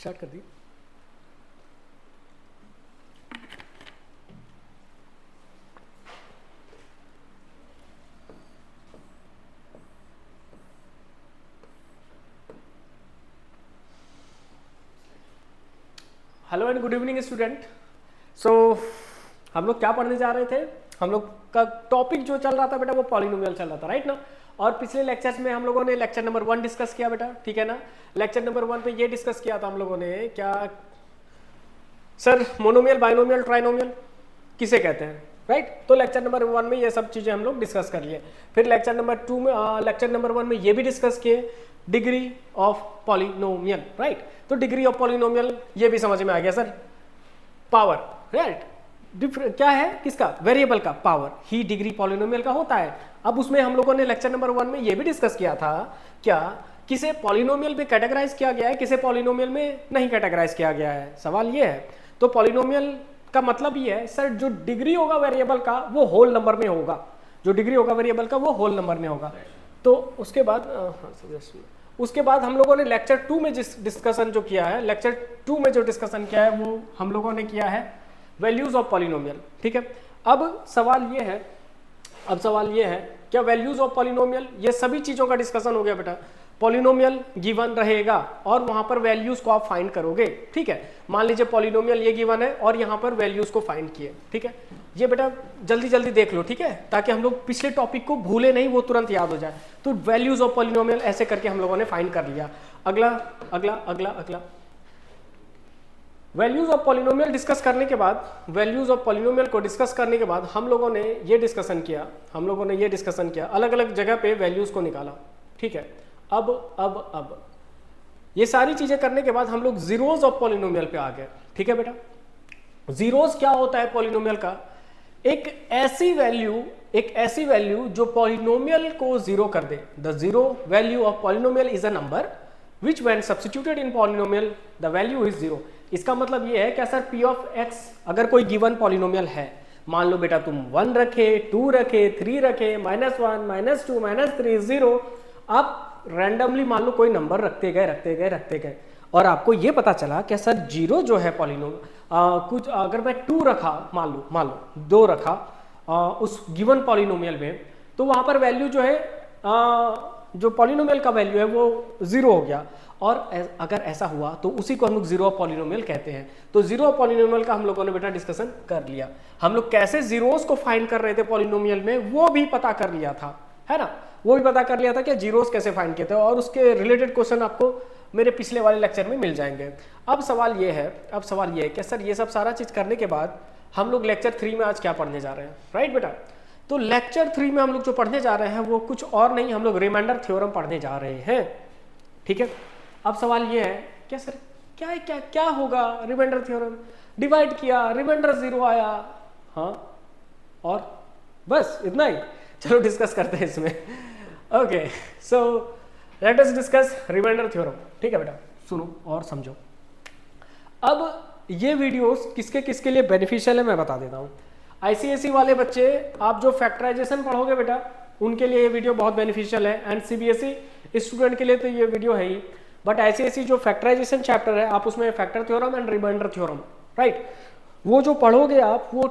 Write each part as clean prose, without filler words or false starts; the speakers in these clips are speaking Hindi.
स्टार्ट कर दी। Hello and good evening student. So हम लोग क्या पढ़ने जा रहे थे? हम लोग का टॉपिक जो चल रहा था बेटा वो पॉलिनोमियल चल रहा था, राइट ना। और पिछले लेक्चर्स में हम लोगों ने लेक्चर नंबर 1 डिस्कस किया बेटा, ठीक है ना। लेक्चर नंबर 1 पे ये डिस्कस किया था हम लोगों ने, क्या सर मोनोमियल, बाइनोमियल, ट्राइनोमियल किसे कहते हैं, राइट। तो लेक्चर नंबर 1 में ये सब चीजें हम लोग डिस्कस कर लिए। फिर लेक्चर नंबर 2 में लेक्चर नंबर 1 में ये भी डिस्कस किए डिग्री ऑफ पॉलिनोमियल, राइट। तो डिग्री ऑफ पॉलिनोमियल ये भी समझ में आ गया सर, पावर, राइट। क्या है किसका? वेरिएबल का पावर ही डिग्री पॉलिनोमियल का होता है। अब उसमें हम लोगों ने लेक्चर नंबर 1 में ये भी डिस्कस किया था, क्या किसे पॉलिनोमियल में कैटेगराइज किया गया है, किसे पॉलिनोमियल में नहीं कैटेगराइज किया गया है। सवाल ये है। तो पॉलिनोमियल का मतलब ये है सर, जो डिग्री होगा वेरिएबल का वो होल नंबर में होगा, जो डिग्री होगा वेरिएबल का वो होल नंबर में होगा। तो उसके बाद हम लोगों ने लेक्चर 2 में जिस डिस्कशन जो किया है, लेक्चर 2 में जो डिस्कशन किया है वो हम लोगों ने किया है वैल्यूज ऑफ पॉलिनोमियल, ठीक है। अब सवाल ये है क्या वैल्यूज ऑफ पॉलिनोमियल, ये सभी चीजों का डिस्कशन हो गया बेटा। पॉलिनोमियल गिवन रहेगा और वहां पर वैल्यूज को आप फाइंड करोगे, ठीक है। मान लीजिए पॉलिनोमियल ये गिवन है और यहाँ पर वैल्यूज को फाइंड किए, ठीक है। ये बेटा जल्दी जल्दी देख लो, ठीक है, ताकि हम लोग पिछले टॉपिक को भूले नहीं, वो तुरंत याद हो जाए। तो वैल्यूज ऑफ पॉलिनोमियल ऐसे करके हम लोगों ने फाइंड कर लिया। अगला अगला अगला अगला वैल्यूज ऑफ पॉलिनोमियल डिस्कस करने के बाद, वैल्यूज ऑफ पॉलिनोमियल को डिस्कस करने के बाद हम लोगों ने ये डिस्कशन किया, अलग अलग जगह पे वैल्यूज को निकाला, ठीक है। अब ये सारी चीजें करने के बाद हम लोग जीरोज ऑफ पॉलिनोमियल पे आ गए, ठीक है बेटा। जीरोज क्या होता है पॉलिनोमियल का? एक ऐसी वैल्यू जो पॉलिनोमियल को जीरो कर दे। The zero value of polynomial is a number which when substituted in polynomial the value is zero. इसका मतलब ये है कि सर पी ऑफ एक्स अगर कोई गिवन पॉलिनोमियल है, मान लो बेटा तुम 1 रखे, 2 रखे, 3 रखे, -1, -2, -3, 0, आप रैंडमली मान लो कोई नंबर रखते गए और आपको ये पता चला कि सर जीरो जो है पॉलिनोमियल कुछ अगर मैं 2 रखा, मान लो 2 रखा उस गिवन पॉलिनोमियल में, तो वहां पर वैल्यू जो है जो पॉलिनोमियल का वैल्यू है वो 0 हो गया। और अगर ऐसा हुआ तो उसी को हम लोग जीरो ऑफ पॉलिनोमियल कहते हैं। तो जीरो ऑफ पॉलिनोमियल का हम लोगों ने बेटा डिस्कशन कर लिया। हम लोग कैसे जीरोस को फाइंड कर रहे थे पॉलिनोमियल में वो भी पता कर लिया था, है ना। वो भी पता कर लिया था कि जीरोस कैसे फाइंड किए थे, और उसके रिलेटेड क्वेश्चन आपको मेरे पिछले वाले लेक्चर में मिल जाएंगे। अब सवाल ये है कि सर ये सब सारा चीज करने के बाद हम लोग लेक्चर 3 में आज क्या पढ़ने जा रहे हैं, राइट बेटा। तो लेक्चर 3 में हम लोग जो पढ़ने जा रहे हैं वो कुछ और नहीं, हम लोग रिमाइंडर थ्योरम पढ़ने जा रहे हैं, ठीक है। अब सवाल ये है क्या सर क्या होगा रिमाइंडर थ्योरम? डिवाइड किया, रिमाइंडर 0 आया, हाँ, और बस इतना ही। चलो डिस्कस करते हैं इसमें। Okay, so let us discuss remainder theorem, ठीक है बेटा। सुनो और समझो। अब ये वीडियोस किसके किसके लिए बेनिफिशियल है मैं बता देता हूँ। आईसीएसई वाले बच्चे आप जो फैक्टराइजेशन पढ़ोगे बेटा उनके लिए ये वीडियो बहुत बेनिफिशियल है, एंड सीबीएसई स्टूडेंट के लिए तो ये वीडियो है ही। बट आईसीएसई जो फैक्टराइजेशन चैप्टर है आप उसमें factor theorem and remainder theorem, right, वो जो पढ़ोगे आप वो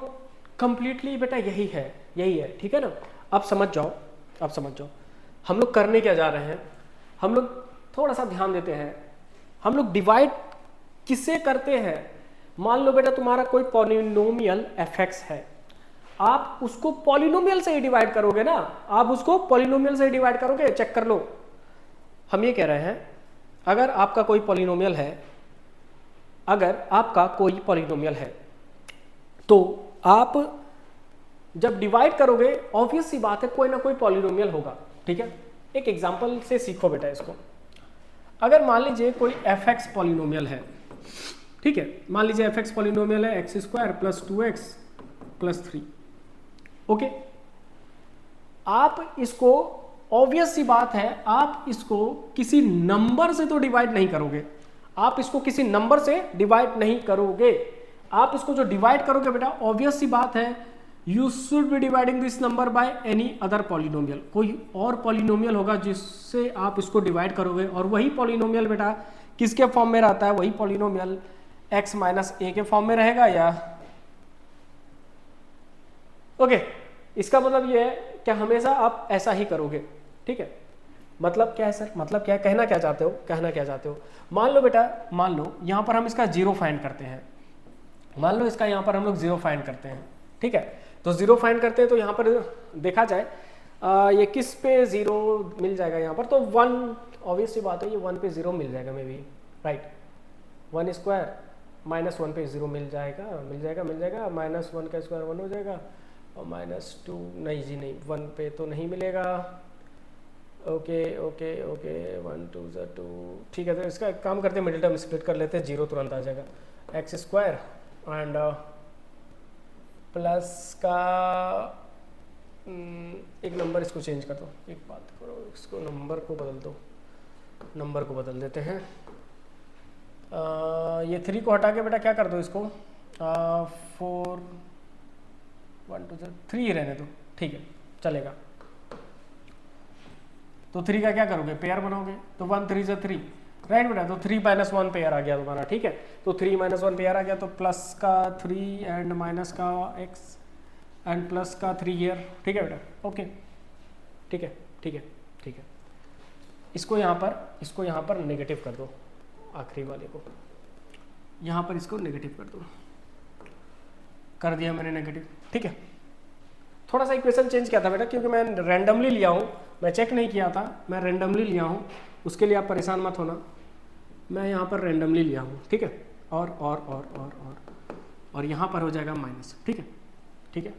कंप्लीटली बेटा यही है, ठीक है ना। अब समझ जाओ हम लोग करने क्या जा रहे हैं। हम लोग थोड़ा सा ध्यान देते हैं, हम लोग डिवाइड किससे करते हैं। मान लो बेटा तुम्हारा कोई पॉलिनोमियल एफएक्स है, आप उसको पॉलिनोमियल से ही डिवाइड करोगे ना, आप उसको पॉलिनोमियल से ही डिवाइड करोगे। चेक कर लो, हम ये कह रहे हैं अगर आपका कोई पॉलिनोमियल है, तो आप जब डिवाइड करोगे ऑब्वियस सी बात है कोई ना कोई पॉलिनोमियल होगा, ठीक है। एक एग्जांपल से सीखो बेटा इसको। अगर मान लीजिए कोई fx पॉलिनोमियल है, ठीक है, मान लीजिए fx पॉलिनोमियल है x² + 2x + 3, ओके। आप इसको ऑब्वियस सी बात है आप इसको किसी नंबर से तो डिवाइड नहीं करोगे, आप इसको किसी नंबर से डिवाइड नहीं करोगे। आप इसको जो डिवाइड करोगे बेटा ऑब्वियस सी बात है you should be dividing this number by any other polynomial. कोई और पॉलिनोमियल होगा जिससे आप इसको डिवाइड करोगे, और वही पॉलिनोमियल बेटा किसके फॉर्म में रहता है, वही पॉलिनोमियल x माइनस ए के फॉर्म में रहेगा या ओके। इसका मतलब ये है कि हमेशा आप ऐसा ही करोगे, ठीक है। मतलब क्या है सर, मतलब क्या है, कहना क्या चाहते हो, कहना क्या चाहते हो। मान लो बेटा, मान लो यहाँ पर हम इसका जीरो फाइंड करते हैं, मान लो इसका यहाँ पर हम लोग जीरो फाइंड करते हैं, ठीक है। तो जीरो फाइंड करते हैं तो यहाँ पर देखा जाए ये किस पे जीरो मिल जाएगा, यहाँ पर तो 1, ऑब्वियस सी बात है ये 1 पे जीरो मिल जाएगा may be, right. 1 square minus 1 पे जीरो मिल जाएगा, माइनस 1 का स्क्वायर 1 हो जाएगा, और माइनस 2 नहीं जी नहीं, 1 पे तो नहीं मिलेगा। ओके ओके ओके 1 2 ज़ा 2, ठीक है। तो इसका एक काम करते हैं, मिडिल टर्म स्प्लिट कर लेते हैं, जीरो तुरंत आ जाएगा। एक्स स्क्वायर एंड प्लस का एक नंबर इसको चेंज कर दो, एक बात करो, इसको नंबर को बदल दो, नंबर को बदल देते हैं। ये 3 को हटा के बेटा क्या कर दो इसको 4 1 2 3 ही रहने दो, ठीक है चलेगा। तो 3 का क्या करोगे, पेयर बनाओगे, तो 1 3 ज़ा 3, राइट बेटा। तो 3 माइनस 1 पेयर आ गया तुम्हारा, ठीक है। तो 3 माइनस 1 पेयर आ गया, तो प्लस का 3 एंड माइनस का x एंड प्लस का 3 हियर, ठीक है बेटा, ओके ठीक है ठीक है ठीक है। इसको यहाँ पर नेगेटिव कर दो, आखिरी वाले को यहाँ पर इसको नेगेटिव कर दो, कर दिया मैंने नेगेटिव, ठीक है। थोड़ा सा इक्वेशन चेंज किया था बेटा, क्योंकि मैं रैंडमली लिया हूँ, मैं चेक नहीं किया था, मैं रैंडमली लिया हूँ, उसके लिए आप परेशान मत होना, मैं यहाँ पर रैंडमली लिया हूँ, ठीक है। और यहाँ पर हो जाएगा माइनस, ठीक है ठीक है।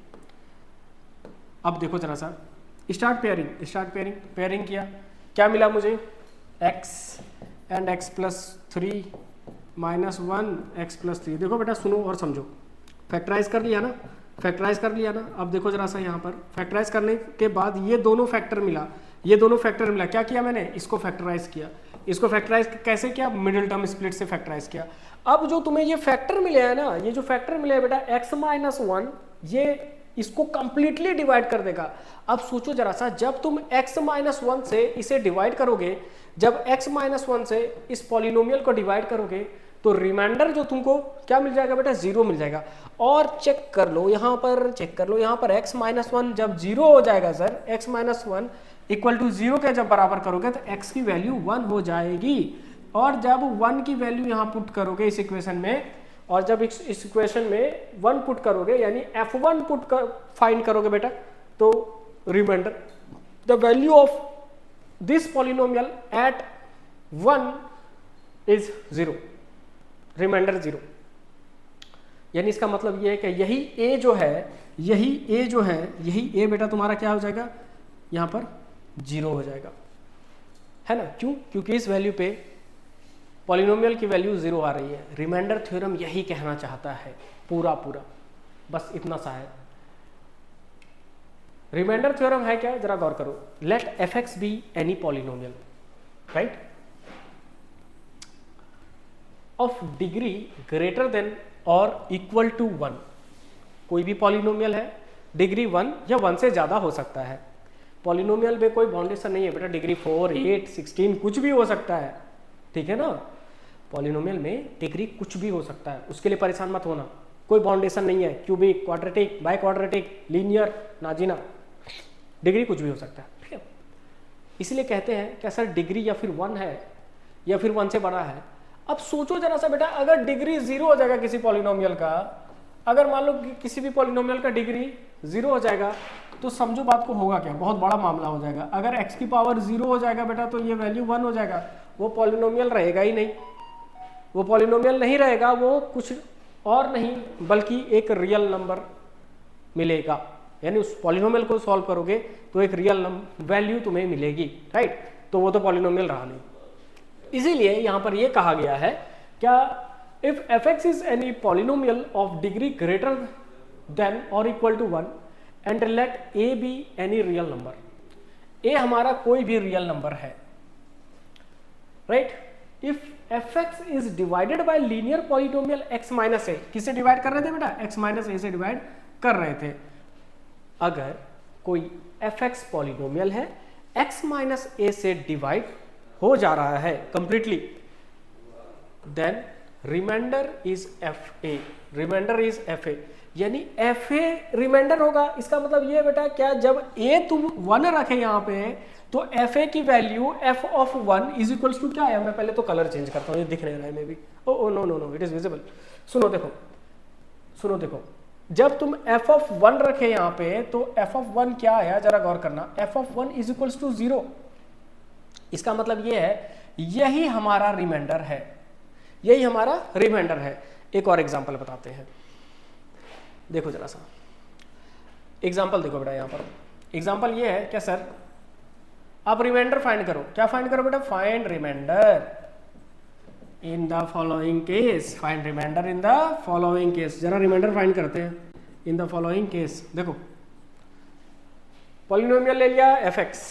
अब देखो जरा सा, स्टार्ट पेयरिंग किया, क्या मिला मुझे, x and x plus 3 minus 1 x plus 3। देखो बेटा सुनो और समझो, फैक्टराइज कर लिया ना, अब देखो जरा सा यहाँ पर फैक्टराइज करने के बाद ये दोनों फैक्टर मिला, क्या किया मैंने, इसको फैक्टराइज किया, कैसे किया, मिडिल टर्म स्प्लिट से फैक्टराइज किया। अब जो तुम्हें ये फैक्टर मिले हैं ना, ये जो फैक्टर मिले हैं बेटा x माइनस 1, ये इसको कंप्लीटली डिवाइड कर देगा। अब सोचो जरा सा, जब तुम x माइनस 1 से इसे डिवाइड करोगे, जब x माइनस 1 से इस पॉलिनोमियल को डिवाइड करोगे, तो रिमाइंडर जो तुमको क्या मिल जाएगा बेटा, 0 मिल जाएगा। और चेक कर लो यहाँ पर x माइनस 1 जब 0 हो जाएगा sir, x minus 1 equal to 0 के जब बराबर करोगे तो x की वैल्यू 1 हो जाएगी। और जब 1 की वैल्यू यहाँ पुट करोगे इस इक्वेशन में, और जब इस इक्वेशन में 1 पुट करोगे, यानी f1 फाइंड करोगे बेटा, तो remainder the value of this polynomial at 1 is 0, remainder 0। यानी इसका मतलब ये है कि यही a जो है, यही a बेटा तुम्हारा क्या हो जाएगा, यहाँ पर 0 हो जाएगा, है ना। क्यों, क्योंकि इस वैल्यू पे पॉलिनोमियल की वैल्यू 0 आ रही है। रिमाइंडर थ्योरम यही कहना चाहता है, पूरा बस इतना सा है। रिमाइंडर थ्योरम है क्या, जरा गौर करो, let fx be any polynomial, right, of degree greater than और इक्वल टू 1। कोई भी पॉलिनोमियल है, डिग्री 1 या 1 से ज्यादा हो सकता है। पॉलिनोमियल में कोई बाउंडेशन नहीं है बेटा, डिग्री 4 8 16 कुछ भी हो सकता है, ठीक है ना। पॉलिनोमियल में डिग्री कुछ भी हो सकता है, उसके लिए परेशान मत होना, कोई बाउंडेशन नहीं है, cubic, quadratic, biquadratic, linear, नाजीना, डिग्री कुछ भी हो सकता है, ठीक है। इसलिए कहते हैं कि सर डिग्री या फिर 1 है या फिर 1 से बड़ा है। अब सोचो जरा सा बेटा, अगर डिग्री 0 हो जाएगा किसी पॉलिनोमियल का, अगर मान लो किसी भी पॉलिनोमियल का डिग्री 0 हो जाएगा, तो समझो बात को होगा क्या, बहुत बड़ा मामला हो जाएगा। अगर x की पावर 0 हो जाएगा बेटा, तो ये वैल्यू 1 हो जाएगा, वो पॉलिनोमियल रहेगा ही नहीं, वो पॉलिनोमियल नहीं रहेगा, वो कुछ और नहीं बल्कि एक रियल नंबर मिलेगा। यानी उस पॉलिनोमियल को सॉल्व करोगे तो एक रियल वैल्यू तुम्हें मिलेगी, राइट, तो वो तो पॉलिनोमियल रहा नहीं। इसीलिए यहां पर ये कहा गया है क्या, if fx is any polynomial of degree greater than और equal to 1 and let a be any real number, a हमारा कोई भी रियल नंबर है, right. If fx is divided by linear polynomial x minus a, किससे डिवाइड कर रहे थे बेटा, x माइनस a से डिवाइड कर रहे थे। अगर कोई fx पॉलिनोमियल है, x माइनस a से डिवाइड हो जा रहा है completely, then remainder is f a, remainder is f a, यानी एफ ए रिमाइंडर होगा। इसका मतलब ये बेटा क्या, जब ए तुम 1 रखे यहाँ पे तो एफ ए की value f of 1 is equals to क्या है, मैं पहले तो कलर चेंज करता हूँ, ये दिख नहीं रहा है maybe, oh no no no it is visible. सुनो देखो, सुनो देखो, जब तुम एफ ऑफ 1 रखे यहाँ पे तो एफ ऑफ 1 क्या आया जरा गौर करना, f of 1 is equals to 0। इसका मतलब ये है यही हमारा रिमाइंडर है, यही हमारा रिमाइंडर है। एक और एग्जांपल बताते हैं, देखो जरा सा एग्जांपल देखो बेटा, यहाँ पर एग्जांपल ये है क्या सर, आप रिमाइंडर फाइंड करो, क्या फाइंड करो बेटा, find remainder in the following case, find remainder in the following case. जरा रिमाइंडर फाइंड करते हैं इन द फॉलोइंग केस। देखो पॉलिनोमियल ले लिया f x,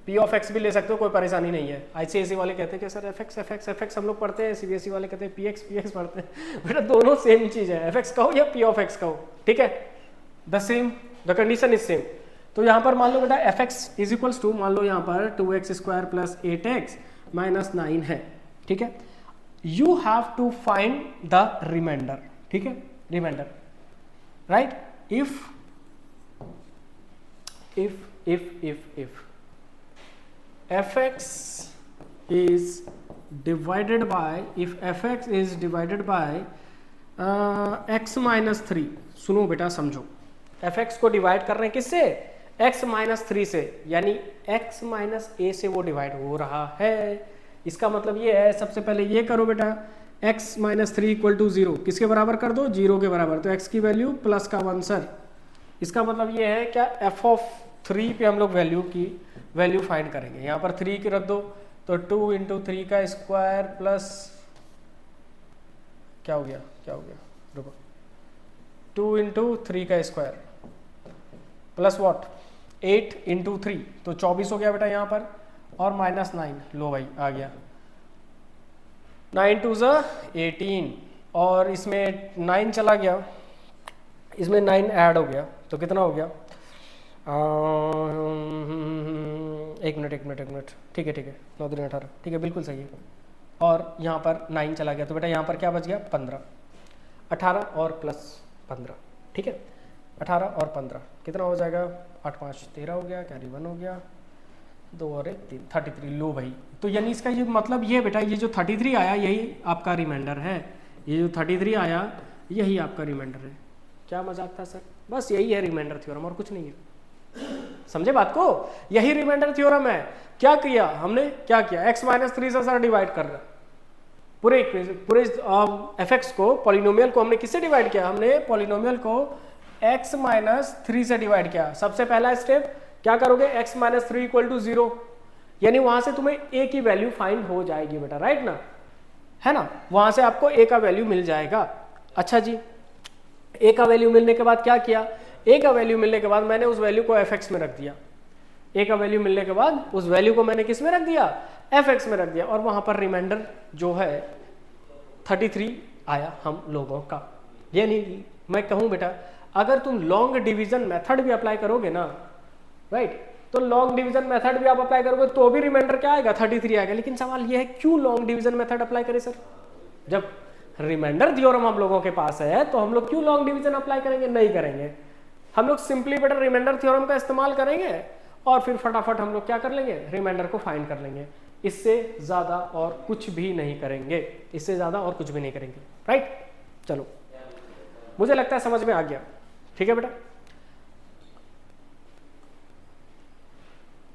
p of x भी ले सकते हो, कोई परेशानी नहीं है। आईसीएसई वाले कहते हैं कि sir F x F x F x हम लोग पढ़ते हैं, सीबीएसई वाले कहते हैं पी एक्स पढ़ते हैं। बेटा दोनों सेम चीज है, एफ एक्स कहो या पी ऑफ एक्स कहो, ठीक है, the same, the condition is same. तो यहाँ पर मान लो बेटा f x is equals to, मान लो यहाँ पर 2x square plus 8x minus 9 है, ठीक है। You have to find the remainder, ठीक है, remainder, right. If fx is divided by, if fx is divided by x minus 3, सुनो बेटा समझो, fx को डिवाइड कर रहे हैं किससे, x minus 3 से, यानी x minus a से वो डिवाइड हो रहा है। इसका मतलब ये है, सबसे पहले ये करो बेटा, x minus 3 इक्वल टू 0, किसके बराबर कर दो, 0 के बराबर, तो x की वैल्यू प्लस का 1 सर। इसका मतलब ये है क्या, f ऑफ 3 पे हम लोग वैल्यू फाइंड करेंगे। यहाँ पर 3 की रख दो तो 2 इंटू 3 का स्क्वायर प्लस क्या हो गया, रुको, 2 इंटू 3 का स्क्वायर प्लस वॉट 8 इंटू 3, तो 24 हो गया बेटा यहाँ पर, और माइनस 9, लो भाई आ गया, 9 टू ज़ा 18, और इसमें 9 चला गया, इसमें 9 ऐड हो गया, तो कितना हो गया, एक मिनट, ठीक है 9 दूनी 18, ठीक है बिल्कुल सही है। और यहाँ पर 9 चला गया, तो बेटा यहाँ पर क्या बच गया, 15, 18 और प्लस 15, ठीक है, 18 और 15 कितना हो जाएगा, 8 5 13 हो गया, कैरी 1 हो गया, 2 और 1 3, 33। लो भाई, तो यानी इसका ये मतलब ये बेटा, ये जो 33 आया यही आपका रिमाइंडर है, ये जो 33 आया यही आपका रिमाइंडर है। क्या मजाक था सर, बस यही है रिमाइंडर थ्योरम और कुछ नहीं है, समझे बात को, यही रिमाइंडर थ्योरम है। क्या किया हमने, क्या किया, x माइनस 3 से सर डिवाइड कर रहा, पूरे एफ एक्स को, पॉलिनोमियल को हमने किससे डिवाइड किया, हमने पॉलिनोमियल को x माइनस 3 से डिवाइड किया। सबसे पहला स्टेप क्या करोगे, x माइनस 3 इक्वल टू 0, यानी वहां से तुम्हें a की वैल्यू फाइंड हो जाएगी बेटा, राइट ना, है ना, वहां से आपको a का वैल्यू मिल जाएगा। अच्छा जी, a का वैल्यू मिलने के बाद क्या किया, a का वैल्यू मिलने के बाद मैंने उस वैल्यू को fx में रख दिया, a का वैल्यू मिलने के बाद उस वैल्यू को मैंने किस में रख दिया, fx में रख दिया, और वहां पर रिमाइंडर जो है 33 आया हम लोगों का। यानी मैं कहूं बेटा, अगर तुम लॉन्ग डिवीजन मेथड भी अप्लाई करोगे ना, राइट, तो लॉन्ग डिवीजन मेथड भी आप अप्लाई करोगे तो भी रिमाइंडर क्या आएगा, 33 आएगा। लेकिन सवाल यह है क्यों लॉन्ग डिवीजन मेथड अप्लाई करें सर, जब रिमाइंडर थ्योरम हम लोगों के पास है तो हम लोग क्यों लॉन्ग डिवीजन अप्लाई करेंगे, नहीं करेंगे। हम लोग सिंपली बेटा रिमाइंडर थ्योरम का इस्तेमाल करेंगे और फिर फटाफट हम लोग क्या कर लेंगे, रिमाइंडर को फाइंड कर लेंगे। इससे ज्यादा और कुछ भी नहीं करेंगे, इससे ज्यादा और कुछ भी नहीं करेंगे, राइट। चलो, मुझे लगता है समझ में आ गया, ठीक है बेटा,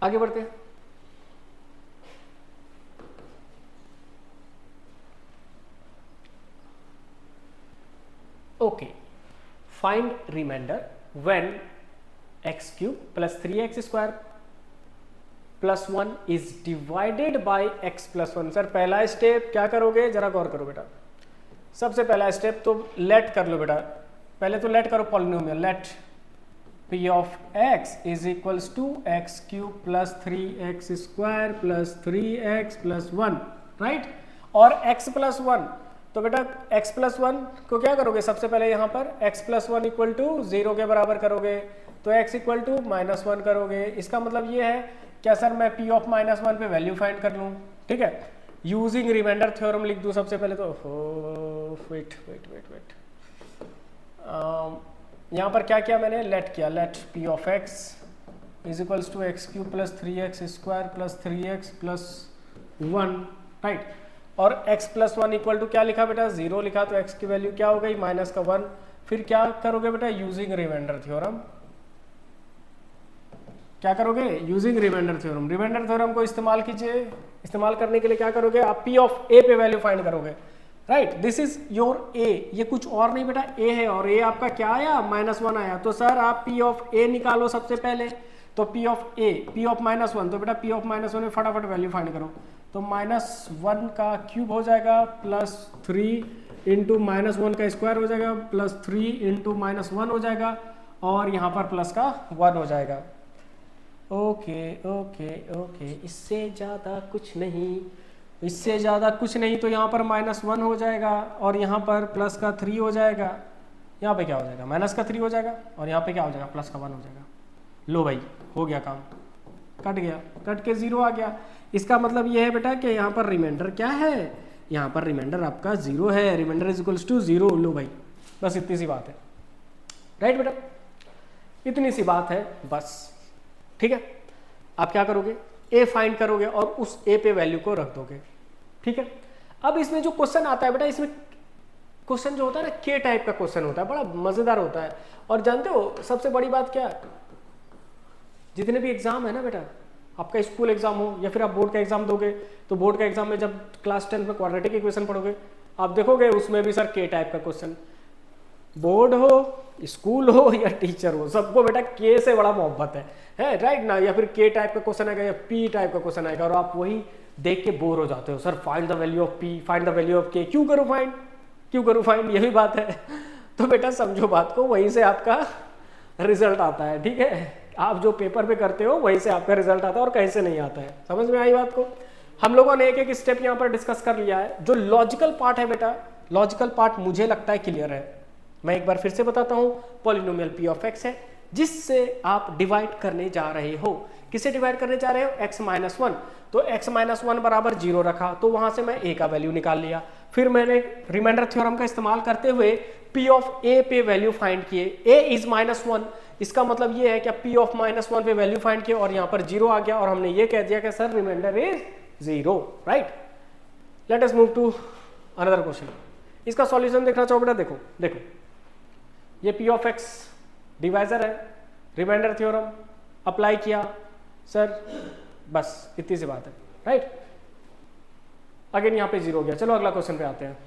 आगे बढ़ते हैं। Okay, find remainder when x cube plus 3x square plus 1 is divided by x plus 1। Sir पहला स्टेप क्या करोगे, जरा गौर करो बेटा, सबसे पहला स्टेप तो लेट कर लो बेटा, पहले तो लेट करो polynomial, let p of x is equals to x cube plus 3x square plus 3x plus 1, right, और x प्लस 1, तो बेटा x प्लस 1 को क्या करोगे, सबसे पहले यहाँ पर x प्लस 1 इक्वल टू 0 के बराबर करोगे, तो x इक्वल टू माइनस 1 करोगे। इसका मतलब ये है क्या सर, मैं p ऑफ माइनस 1 पे वैल्यू फाइंड कर लूँ, ठीक है, यूजिंग रिमाइंडर थ्योरम लिख दूं सबसे पहले तो वेट यहाँ पर क्या किया मैंने, लेट किया, let p of x is equals to x cube plus 3x square plus 3x plus 1, right. और x प्लस 1 इक्वल टू क्या लिखा बेटा, 0 लिखा, तो x की वैल्यू क्या हो गई, माइनस का 1। फिर क्या करोगे बेटा, यूजिंग रिमाइंडर थ्योरम, क्या करोगे, using remainder theorem. Remainder theorem को इस्तेमाल कीजिए। इस्तेमाल करने के लिए क्या करोगे आप, p ऑफ a पे वैल्यू फाइंड करोगे, right. This is your a, ये कुछ और नहीं बेटा a है, और a आपका क्या आया, -1 आया। तो सर आप p ऑफ a निकालो सबसे पहले, तो p of a, p of -1, तो बेटा p ऑफ -1 में फटाफट वैल्यू फाइंड करो। तो -1 का क्यूब हो जाएगा प्लस 3 इंटू -1 का स्क्वायर हो जाएगा प्लस 3 इंटू -1 हो जाएगा, और यहाँ पर प्लस का 1 हो जाएगा। ओके ओके ओके, इससे ज़्यादा कुछ नहीं, इससे ज़्यादा कुछ नहीं। तो यहाँ पर -1 हो जाएगा, और यहाँ पर प्लस का 3 हो जाएगा। यहाँ पे क्या हो जाएगा, माइनस का 3 हो जाएगा, और यहाँ पे क्या हो जाएगा, प्लस का 1 हो जाएगा। लो भाई, हो गया काम, कट गया, कट के 0 आ गया। इसका मतलब ये है बेटा कि यहाँ पर रिमाइंडर क्या है, यहाँ पर रिमाइंडर आपका 0 है, रिमाइंडर इज इक्वल्स टू 0। लो भाई, बस इतनी सी बात है, राइट बेटा, इतनी सी बात है बस, ठीक है। आप क्या करोगे, a फाइंड करोगे और उस a पे वैल्यू को रख दोगे, ठीक है। अब इसमें जो क्वेश्चन आता है बेटा, इसमें क्वेश्चन जो होता है ना, के टाइप का क्वेश्चन होता है, बड़ा मजेदार होता है। और जानते हो सबसे बड़ी बात क्या है, जितने भी एग्जाम है ना बेटा, आपका स्कूल एग्जाम हो या फिर आप बोर्ड का एग्जाम दोगे, तो बोर्ड का एग्जाम में जब क्लास 10 में क्वाड्रेटिक इक्वेशन पढ़ोगे, आप देखोगे उसमें भी सर के टाइप का क्वेश्चन। बोर्ड हो, स्कूल हो या टीचर हो, सबको बेटा के से बड़ा मोहब्बत है, राइट ना। या फिर के टाइप का क्वेश्चन आएगा या पी टाइप का क्वेश्चन आएगा, और आप वही देख के बोर हो जाते हो, sir find the value of P, find the value of के, क्यों करूँ फाइंड, क्यों करूँ फाइंड, यही बात है। तो बेटा समझो बात को, वहीं से आपका रिजल्ट आता है, ठीक है। आप जो पेपर पे करते हो वहीं से आपका रिजल्ट आता है, और कहीं से नहीं आता है। समझ में आई बात को। हम लोगों ने एक एक स्टेप यहाँ पर डिस्कस कर लिया है। जो लॉजिकल पार्ट है बेटा, लॉजिकल पार्ट मुझे लगता है क्लियर है। मैं एक बार फिर से बताता हूँ, पॉलिनोमियल p ऑफ x है, जिससे आप डिवाइड करने जा रहे हो। किसे डिवाइड करने जा रहे हो, x-1। तो x-1 बराबर 0 रखा, तो वहां से मैं a का वैल्यू निकाल लिया। फिर मैंने रिमाइंडर थ्योरम का इस्तेमाल करते हुए p ऑफ a पे वैल्यू फाइंड किए, a इज -1। इसका मतलब ये है कि p ऑफ -1 पे वैल्यू फाइंड किए, और यहाँ पर 0 आ गया, और हमने ये कह दिया कि sir remainder is 0, right. Let us move to another question. इसका सॉल्यूशन देखना चाहो बेटा, देखो देखो, ये p ऑफ x डिवाइजर है, रिमाइंडर थ्योरम अप्लाई किया, सर बस इतनी सी बात है, राइट। अगेन यहाँ पे 0 हो गया। चलो अगला क्वेश्चन पे आते हैं।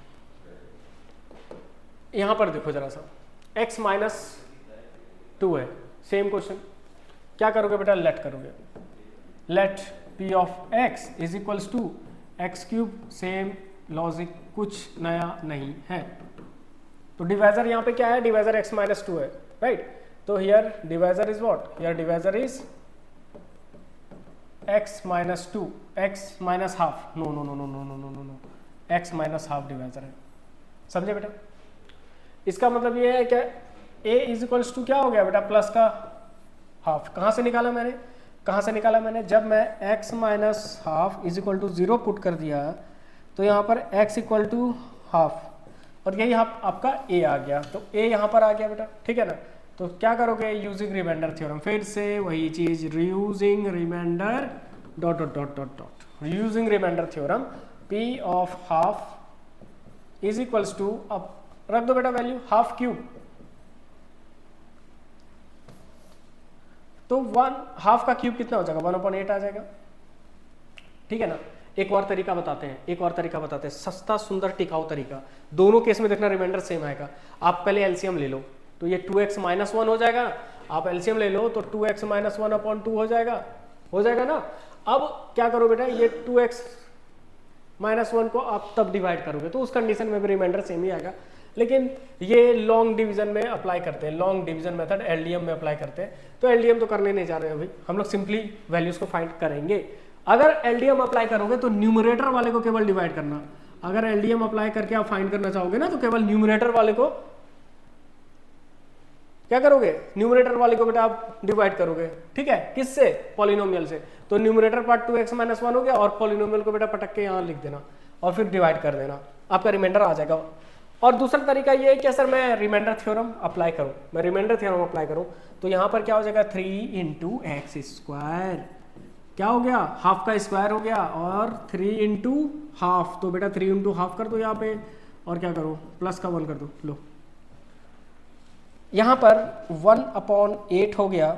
यहां पर देखो जरा सा, x-2 है, सेम क्वेश्चन। क्या करोगे बेटा, लेट करोगे, let p of x is equals to x cube, same logic, कुछ नया नहीं है। तो डिवाइजर यहाँ पे क्या है, डिवाइजर x-2 है, राइट। तो here divisor is what, here divisor is x-2, x-हाफ, no no no no no no no no no, x-हाफ डिवाइजर है, समझे बेटा। इसका मतलब ये है कि a इज इक्वल्स टू क्या हो गया बेटा, प्लस का हाफ। कहाँ से निकाला मैंने, कहाँ से निकाला मैंने, जब मैं x-हाफ इज इक्वल टू 0 पुट कर दिया, तो यहाँ पर x इक्वल टू हाफ, और यही आपका a आ गया, तो a यहाँ पर आ गया बेटा, ठीक है ना। तो क्या करोगे, यूजिंग रिमाइंडर थ्योरम, फिर से वही चीज, using remainder dot dot dot dot dot, using remainder theorem, p of half is equals to, अब रख दो बेटा वैल्यू, हाफ क्यूब, तो 1 हाफ का क्यूब कितना हो जाएगा, 1/8 आ जाएगा, ठीक है ना। एक और तरीका बताते हैं, एक और तरीका बताते हैं, सस्ता सुंदर टिकाऊ तरीका। दोनों केस में देखना रिमाइंडर सेम आएगा। आप पहले एलसीएम ले लो, तो ये 2x-1 हो जाएगा। आप एलसीएम ले लो तो 2x-1/2 हो जाएगा ना। अब क्या करो बेटा, ये 2x-1 को आप तब डिवाइड करोगे तो उस कंडीशन में भी रिमाइंडर सेम ही आएगा। लेकिन ये लॉन्ग डिवीजन में अप्लाई करते हैं, लॉन्ग डिवीजन मेथड एलडीएम में अप्लाई करते हैं। तो एलडीएम तो करने नहीं जा रहे हैं अभी, हम लोग सिंपली वैल्यूज को फाइंड करेंगे। अगर एलडीएम अप्लाई करोगे तो न्यूमरेटर वाले को केवल डिवाइड करना। अगर एलडीएम अप्लाई करके आप फाइंड करना चाहोगे ना, तो केवल न्यूमरेटर वाले को क्या करोगे, न्यूमरेटर वाले को बेटा आप डिवाइड करोगे, ठीक है, किससे, पॉलिनोमियल से। तो न्यूमरेटर पार्ट 2x माइनस 1 हो गया, और पॉलिनोमियल को बेटा पटक के यहाँ लिख देना और फिर डिवाइड कर देना, आपका रिमाइंडर आ जाएगा। और दूसरा तरीका ये है कि सर मैं रिमाइंडर थ्योरम अप्लाई करूँ, मैं रिमाइंडर थ्योरम अप्लाई करूँ, तो यहाँ पर क्या हो जाएगा 3 इंटू एक्स स्क्वायर, क्या हो गया, हाफ का स्क्वायर हो गया, और 3 इंटू हाफ, तो बेटा 3 इंटू हाफ कर दो यहाँ पे, और क्या करो, प्लस का 1 कर दो, लो यहाँ पर 1/8 हो गया,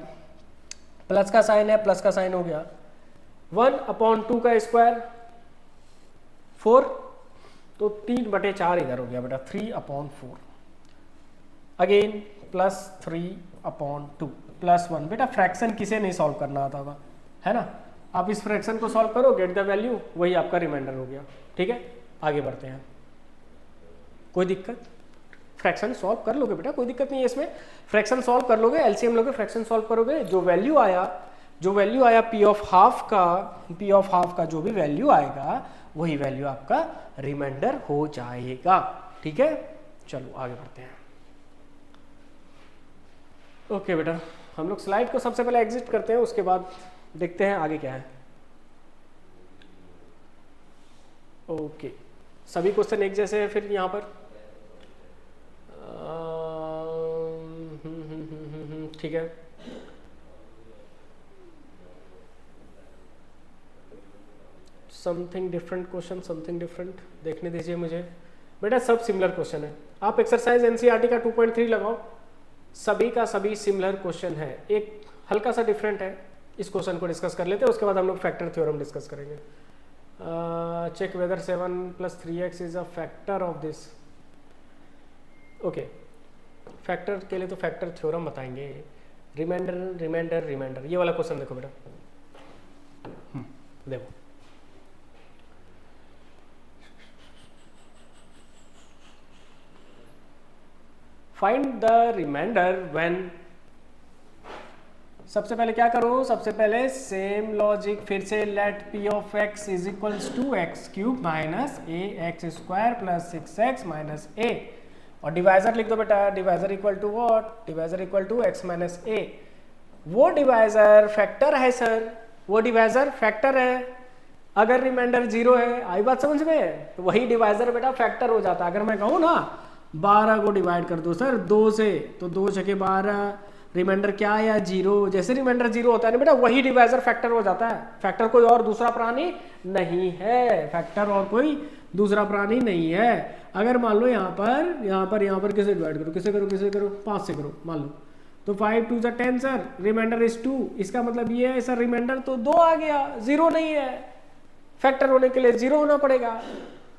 प्लस का साइन है, प्लस का साइन हो गया, 1/2 का स्क्वायर 4, तो 3/4 इधर हो गया बेटा, 3/4, अगेन प्लस 3/2 प्लस 1। बेटा फ्रैक्शन किसे नहीं सॉल्व करना आता होगा, है ना, आप इस फ्रैक्शन को सॉल्व करो, गेट द वैल्यू, वही आपका रिमाइंडर हो गया, ठीक है। आगे बढ़ते हैं, कोई दिक्कत, फ्रैक्शन सॉल्व कर लोगे बेटा, कोई दिक्कत नहीं है इसमें, फ्रैक्शन सॉल्व कर लोगे, एलसीएम लोगे, फ्रैक्शन सॉल्व करोगे, जो वैल्यू आया पी ऑफ हाफ का जो भी वैल्यू आएगा वही वैल्यू आपका रिमाइंडर हो जाएगा, ठीक है। चलो आगे बढ़ते हैं। ओके बेटा, हम लोग स्लाइड को सबसे पहले एग्जिट करते हैं, उसके बाद देखते हैं आगे क्या है। ओके, सभी क्वेश्चन एक जैसे हैं फिर यहाँ पर, ठीक है। Something different question, something different, देखने दीजिए मुझे बेटा, सब सिमिलर क्वेश्चन है। आप एक्सरसाइज एनसीईआरटी का 2.3 लगाओ, सभी का सभी सिमिलर क्वेश्चन है, एक हल्का सा डिफरेंट है, इस क्वेश्चन को डिस्कस कर लेते हैं, उसके बाद हम लोग फैक्टर थ्योरम डिस्कस करेंगे। Check whether 7 + 3x is a factor of this. Okay, factor के लिए तो फैक्टर थ्योरम बताएंगे। रिमाइंडर, ये वाला क्वेश्चन देखो बेटा, देखो फाइंड द रिमाइंडर व्हेन, सबसे पहले क्या करो, सबसे पहले सेम लॉजिक, फिर से let p of x is equals to x³ minus ax² plus 6x minus a, और डिवाइजर लिख दो बेटा, divisor equal to what, divisor equal to x minus a। वो डिवाइजर फैक्टर है सर, वो डिवाइजर फैक्टर है, अगर रिमाइंडर 0 है, आई बात समझ में, तो वही डिवाइजर बेटा फैक्टर हो जाता है। अगर मैं कहूँ ना 12 को डिवाइड कर दो सर 2 से, तो 2 छके 12, रिमाइंडर क्या आया 0, जैसे रिमाइंडर 0 होता है ना बेटा, वही डिवाइजर फैक्टर हो जाता है। फैक्टर कोई और दूसरा प्राणी नहीं है, फैक्टर और कोई दूसरा प्राणी नहीं है। अगर मान लो यहाँ पर किसे डिवाइड करो, किसे करो 5 से करो मान लो, तो 5 2 10 सर, रिमाइंडर इज 2, इसका मतलब ये है सर रिमाइंडर तो 2 आ गया, 0 नहीं है, फैक्टर होने के लिए 0 होना पड़ेगा,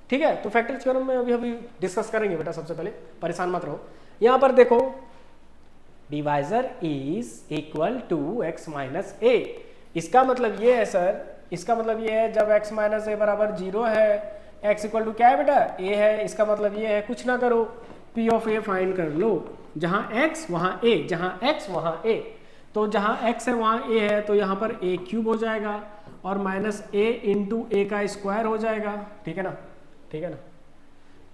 ठीक है। तो फैक्टर थ्योरम में अभी डिस्कस करेंगे बेटा, सबसे पहले परेशान मत रहो। यहाँ पर देखो, divisor is equal to x minus a, इसका मतलब ये है सर, इसका मतलब ये है जब x माइनस a बराबर 0 है, x इक्वल टू क्या है बेटा, a है, इसका मतलब ये है कुछ ना करो, p ऑफ a फाइंड कर लो, जहाँ x वहाँ a, जहाँ x वहाँ a, तो जहाँ x है वहाँ a है, तो यहाँ पर a³ हो जाएगा, और माइनस a इंटू a का स्क्वायर हो जाएगा, ठीक है ना, ठीक है ना,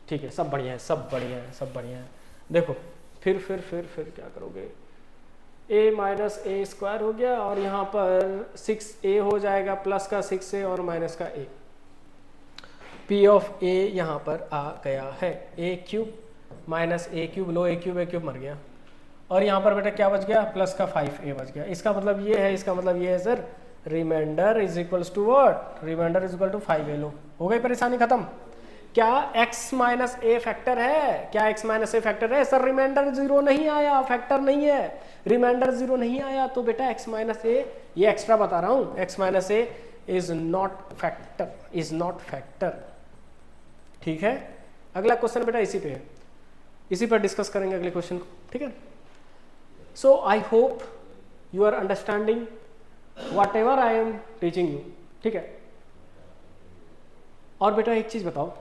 ठीक है, सब बढ़िया है, सब बढ़िया है, सब बढ़िया है। देखो फिर क्या करोगे, a माइनस a² हो गया, और यहाँ पर 6a हो जाएगा, प्लस का 6a और माइनस का a, p ऑफ a यहाँ पर आ गया है, a³ माइनस a³ लो, a³ मर गया, और यहाँ पर बेटा क्या बच गया, प्लस का 5a बच गया। इसका मतलब ये है, इसका मतलब ये है sir, remainder is equals to what, remainder is equal to 5a। लो हो गई परेशानी खत्म। क्या x माइनस a फैक्टर है, क्या x माइनस a फैक्टर है सर, रिमाइंडर 0 नहीं आया, फैक्टर नहीं है, रिमाइंडर 0 नहीं आया, तो बेटा x माइनस a, ये एक्स्ट्रा बता रहा हूँ, x minus a is not factor, is not factor, ठीक है। अगला क्वेश्चन बेटा इसी पे है, इसी पर डिस्कस करेंगे अगले क्वेश्चन को, ठीक है। So I hope you are understanding whatever I am teaching you, ठीक है। और बेटा एक चीज बताओ,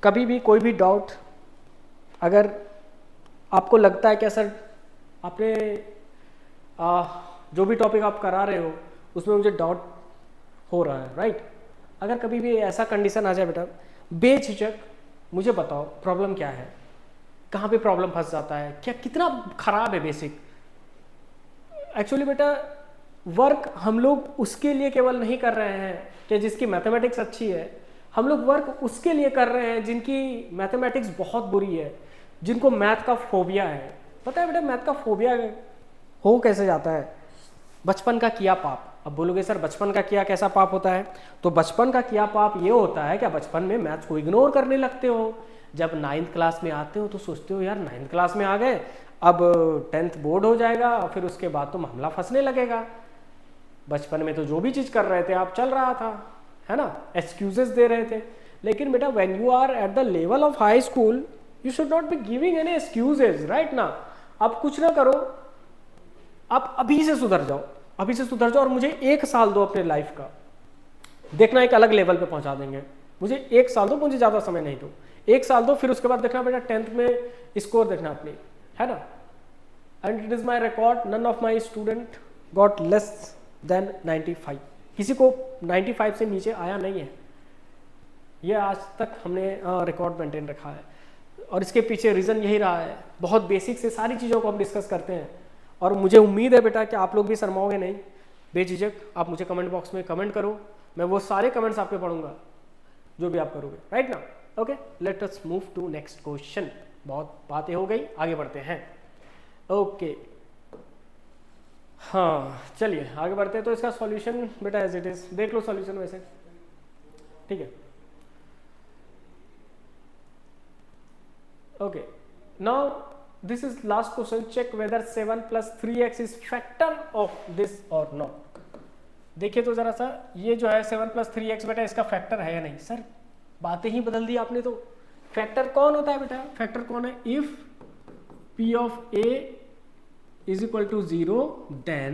कभी भी कोई भी डाउट अगर आपको लगता है कि सर आपने जो भी टॉपिक आप करा रहे हो उसमें मुझे डाउट हो रहा है, राइट, अगर कभी भी ऐसा कंडीशन आ जाए बेटा, बेझिझक मुझे बताओ प्रॉब्लम क्या है, कहाँ पे प्रॉब्लम फंस जाता है, क्या कितना खराब है बेसिक। एक्चुअली बेटा वर्क हम लोग उसके लिए केवल नहीं कर रहे हैं कि जिसकी मैथमेटिक्स अच्छी है, हम लोग वर्क उसके लिए कर रहे हैं जिनकी मैथमेटिक्स बहुत बुरी है, जिनको मैथ का फोबिया है। पता है बेटा मैथ का फोबिया हो कैसे जाता है? बचपन का किया पाप। अब बोलोगे सर बचपन का किया कैसा पाप होता है? तो बचपन का किया पाप ये होता है कि बचपन में मैथ्स को इग्नोर करने लगते हो। जब 9th क्लास में आते हो तो सोचते हो यार 9th क्लास में आ गए, अब 10th बोर्ड हो जाएगा, फिर उसके बाद तो मामला फंसने लगेगा। बचपन में तो जो भी चीज़ कर रहे थे आप चल रहा था, है ना, एक्सक्यूजेस दे रहे थे। लेकिन बेटा when you are at the level of high school you should not be giving any excuses, right ना। आप कुछ ना करो, आप अभी से सुधर जाओ, अभी से सुधर जाओ और मुझे 1 साल दो अपने लाइफ का, देखना एक अलग लेवल पे पहुंचा देंगे। मुझे 1 साल दो, मुझे ज़्यादा समय नहीं दो, 1 साल दो, फिर उसके बाद देखना बेटा 10th में स्कोर देखना अपनी, है ना। And it is my record, none of my student got less than 95, किसी को 95 से नीचे आया नहीं है। ये आज तक हमने रिकॉर्ड मेंटेन रखा है और इसके पीछे रीज़न यही रहा है। बहुत बेसिक से सारी चीज़ों को हम डिस्कस करते हैं और मुझे उम्मीद है बेटा कि आप लोग भी शर्माओगे नहीं। बेझिझक आप मुझे कमेंट बॉक्स में कमेंट करो, मैं वो सारे कमेंट्स आपके पढ़ूंगा जो भी आप करोगे, राइट ना। Okay, let us move to next question. बहुत बातें हो गई, आगे बढ़ते हैं। ओके हाँ चलिए आगे बढ़ते हैं। तो इसका सॉल्यूशन बेटा एज इट इज देख लो सॉल्यूशन वैसे, ठीक है। Okay now this is last question, check whether 7 + 3x is factor of this और नॉट। देखिए तो जरा सा, ये जो है 7 + 3x बेटा इसका फैक्टर है या नहीं? सर बातें ही बदल दी आपने तो। फैक्टर कौन होता है बेटा? फैक्टर कौन है? If p of a is equal to 0 then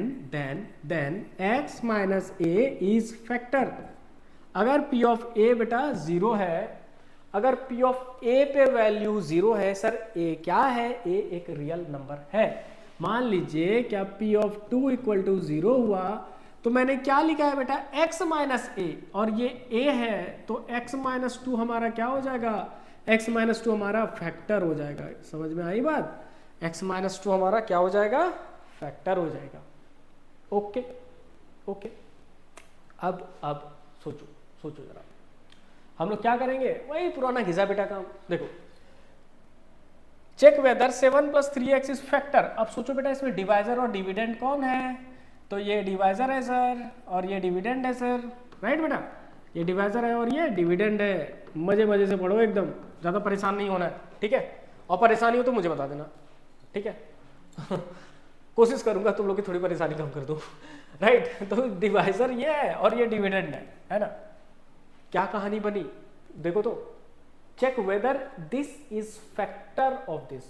x minus a is factor। अगर p ऑफ a बेटा 0 है, अगर p ऑफ a पे वैल्यू 0 है, सर a क्या है? a एक रियल नंबर है। मान लीजिए क्या p ऑफ 2 इक्वल टू 0 हुआ तो मैंने क्या लिखा है बेटा? x माइनस a, और ये a है तो x माइनस 2 हमारा क्या हो जाएगा? x माइनस 2 हमारा फैक्टर हो जाएगा। समझ में आई बात? x माइनस 2 हमारा क्या हो जाएगा? फैक्टर हो जाएगा। ओके ओके, अब सोचो जरा, हम लोग क्या करेंगे? वही पुराना घिसा बेटा काम। देखो check whether 7 + 3x is factor. अब सोचो बेटा इसमें डिवाइजर और डिविडेंड कौन है? तो ये डिवाइजर है सर और ये डिविडेंड है सर, राइट बेटा। ये डिवाइजर है और ये डिविडेंड है। मजे से पढ़ो, एकदम ज़्यादा परेशान नहीं होना है, ठीक है। और परेशानी हो तो मुझे बता देना, ठीक है। कोशिश करूंगा तुम लोग की थोड़ी परेशानी कम कर दूं, राइट। तो डिवाइजर ये है और ये डिविडेंड है ना। क्या कहानी बनी देखो तो, check whether this is factor of this,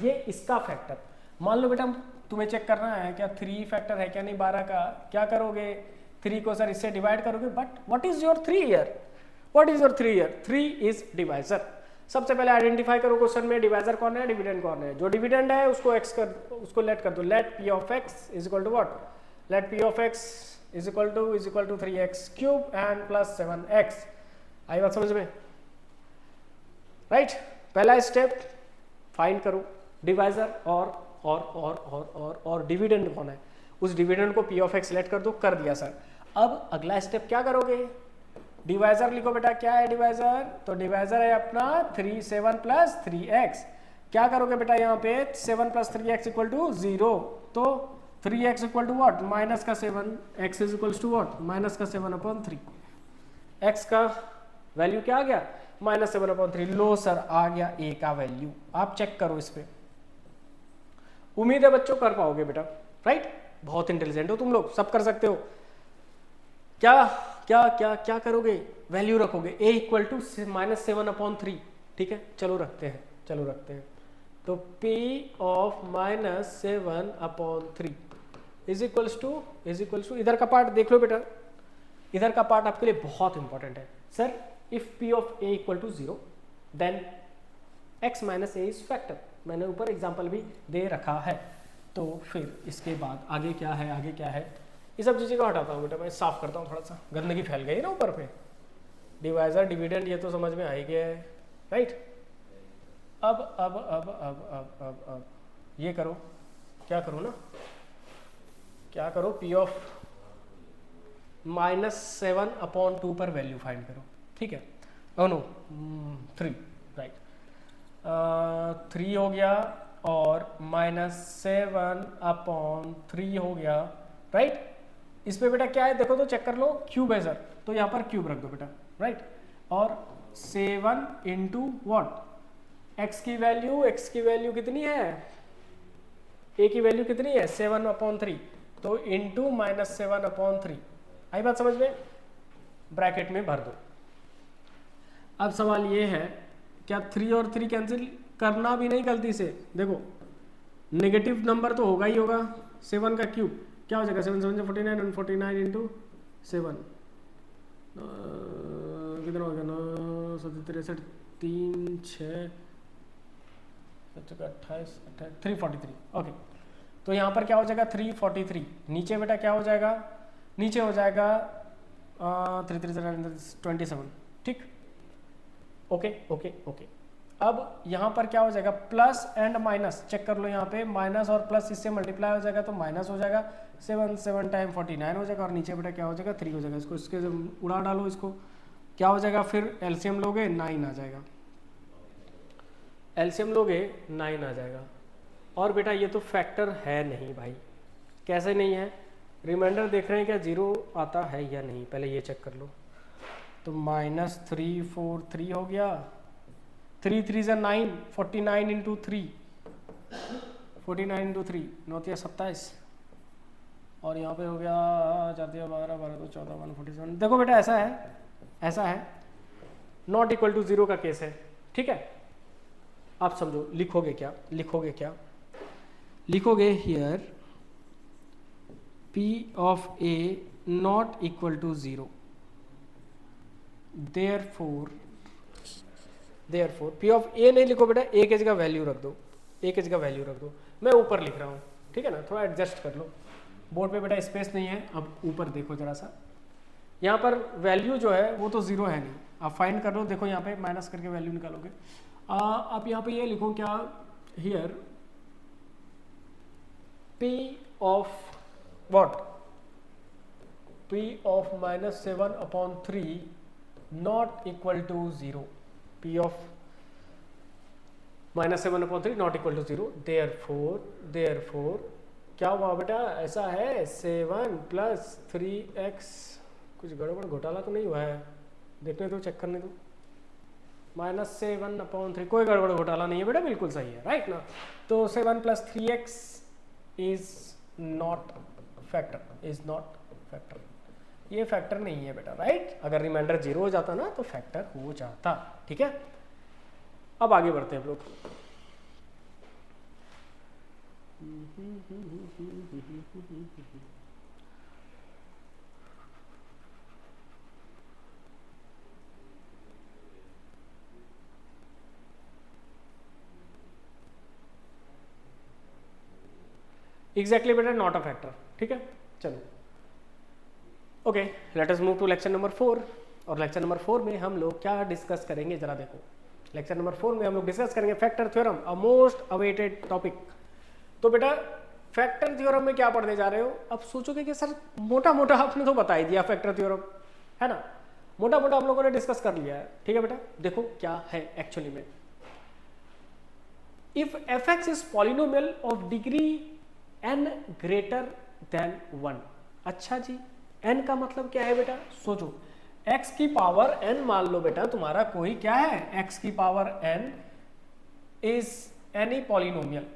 ये इसका फैक्टर। मान लो बेटा तुम्हें चेक करना है क्या 3 फैक्टर है क्या नहीं 12 का। क्या करोगे? 3 को सर इससे डिवाइड करोगे, but what is your 3 year? What is your 3 year? 3 is divisor. सबसे पहले आइडेंटिफाई करो क्वेश्चन में डिवाइजर कौन है, डिविडेंड कौन है। जो डिविडेंड है उसको x कर, उसको लेट कर दो। Let p of x is equal to what? Let p of x is equal to 3x cube and plus 7x। आई बात समझ में? राइट पहला स्टेप फाइंड करो डिवाइजर और डिविडेंड कौन है, उस डिविडेंड को p ऑफ x लेट कर दो। कर दिया सर। अब अगला स्टेप क्या करोगे? डिवाइजर लिखो बेटा। क्या है डिवाइजर? तो डिवाइजर है अपना 7 + 3x। क्या करोगे बेटा यहाँ पे? 7 + 3x इक्वल टू 0, तो 3x equal to what? Minus का 7, x is equal to what? Minus का 7/3। x का वैल्यू क्या आ गया? -7/3। लो सर आ गया a का वैल्यू। आप चेक करो इस पे। उम्मीद है बच्चों कर पाओगे बेटा, राइट। बहुत इंटेलिजेंट हो तुम लोग, सब कर सकते हो। क्या क्या क्या क्या करोगे? वैल्यू रखोगे a इक्वल टू -7/3, ठीक है। चलो रखते हैं। तो p of -7/3 is equals to इधर का पार्ट देख लो बेटा। इधर का पार्ट आपके लिए बहुत इंपॉर्टेंट है। Sir if p of a equal to 0 then x minus a is factor. मैंने ऊपर एग्जाम्पल भी दे रखा है। तो फिर इसके बाद आगे क्या है? ये सब चीज़ें को हटाता हूँ बेटा, मैं साफ करता हूँ। थोड़ा सा गंदगी फैल गई ना ऊपर पे। डिवाइजर डिविडेंड ये तो समझ में आ ही गया है, राइट। अब ये करो, क्या करो ना, क्या करो, पी ऑफ -7/2 पर वैल्यू फाइंड करो, ठीक है। ओ नो 3, राइट, 3 हो गया और -7/3 हो गया, राइट। इस पे बेटा क्या है देखो तो चेक कर लो, क्यूब है सर, तो यहाँ पर क्यूब रख दो बेटा, राइट। और 7 इंटू वॉट, एक्स की वैल्यू कितनी है, ए की वैल्यू कितनी है 7/3, तो इंटू -7/3, आई बात समझ में, ब्रैकेट में भर दो। अब सवाल ये है, क्या 3 और 3 कैंसिल करना भी नहीं गलती से, देखो नेगेटिव नंबर तो होगा ही होगा, 7 का क्यूब क्या हो जाएगा, 7 7 49 और 49 इंटू 7 कितना हो गया, 9 63 3 6 28 343, ओके। तो यहाँ पर क्या हो जाएगा 343, नीचे बेटा क्या हो जाएगा, नीचे हो जाएगा 3 ठीक, ओके ओके ओके। अब यहाँ पर क्या हो जाएगा, प्लस एंड माइनस चेक कर लो, यहाँ पे माइनस और प्लस इससे मल्टीप्लाई हो जाएगा तो माइनस हो जाएगा, 7 टाइम 49 हो जाएगा, और नीचे बेटा क्या हो जाएगा 3 हो जाएगा, इसको इसके उड़ा डालो, इसको क्या हो जाएगा, फिर एलसीएम लोगे 9 आ जाएगा, एलसीएम लोगे 9 आ जाएगा। और बेटा ये तो फैक्टर है नहीं भाई, कैसे नहीं है, रिमाइंडर देख रहे हैं क्या, 0 आता है या नहीं, पहले ये चेक कर लो। तो -343 हो गया, 3 3 = 9, 49 इंटू 3, 49 इंटू 3 9 27, और यहाँ पे हो गया 4 12 12 तो 14 147। देखो बेटा ऐसा है नॉट इक्वल टू 0 का केस है, ठीक है। आप समझो, लिखोगे क्या लिखोगे here P of A not equal to 0, therefore P of A नहीं लिखो बेटा, A की जगह वैल्यू रख दो, मैं ऊपर लिख रहा हूँ, ठीक है ना, थोड़ा एडजस्ट कर लो, बोर्ड पे बेटा स्पेस नहीं है। अब ऊपर देखो जरा सा, यहाँ पर वैल्यू जो है वो तो 0 है नहीं, आप फाइंड कर लो, देखो यहाँ पे माइनस करके वैल्यू निकालोगे, आप यहाँ पे ये लिखो क्या, here P of what, P of -7/3 not equal to 0, P of -7/3 not equal to 0, therefore क्या हुआ बेटा, ऐसा है 7 + 3x, कुछ गड़बड़ घोटाला तो नहीं हुआ है, देखने दो, चेक करने दो, -7/3 कोई गड़बड़ घोटाला नहीं है बेटा, बिल्कुल सही है, राइट ना। तो 7 + 3x इज नॉट फैक्टर, ये फैक्टर नहीं है बेटा, राइट। अगर रिमाइंडर 0 हो जाता ना तो फैक्टर हो जाता, ठीक है। अब आगे बढ़ते हैं हम लोग, एग्जैक्टली बेटा नॉट अ फैक्टर, ठीक है। चलो okay, let us move to lecture number 4, और लेक्चर नंबर 4 में हम लोग क्या डिस्कस करेंगे, जरा देखो, लेक्चर नंबर 4 में हम लोग डिस्कस करेंगे factor theorem, a most awaited topic. तो बेटा फैक्टर थ्योरम में क्या पढ़ने जा रहे हो, अब सोचोगे कि सर मोटा मोटा आपने तो बता ही दिया फैक्टर थ्योरम, है ना, मोटा मोटा हम लोगों ने डिस्कस कर लिया है, ठीक है बेटा। देखो क्या है एक्चुअली में, if fx is polynomial of degree n greater than 1, अच्छा जी, n का मतलब क्या है बेटा, सोचो, x की पावर n मान लो बेटा तुम्हारा कोई क्या है, x की power n is any polynomial.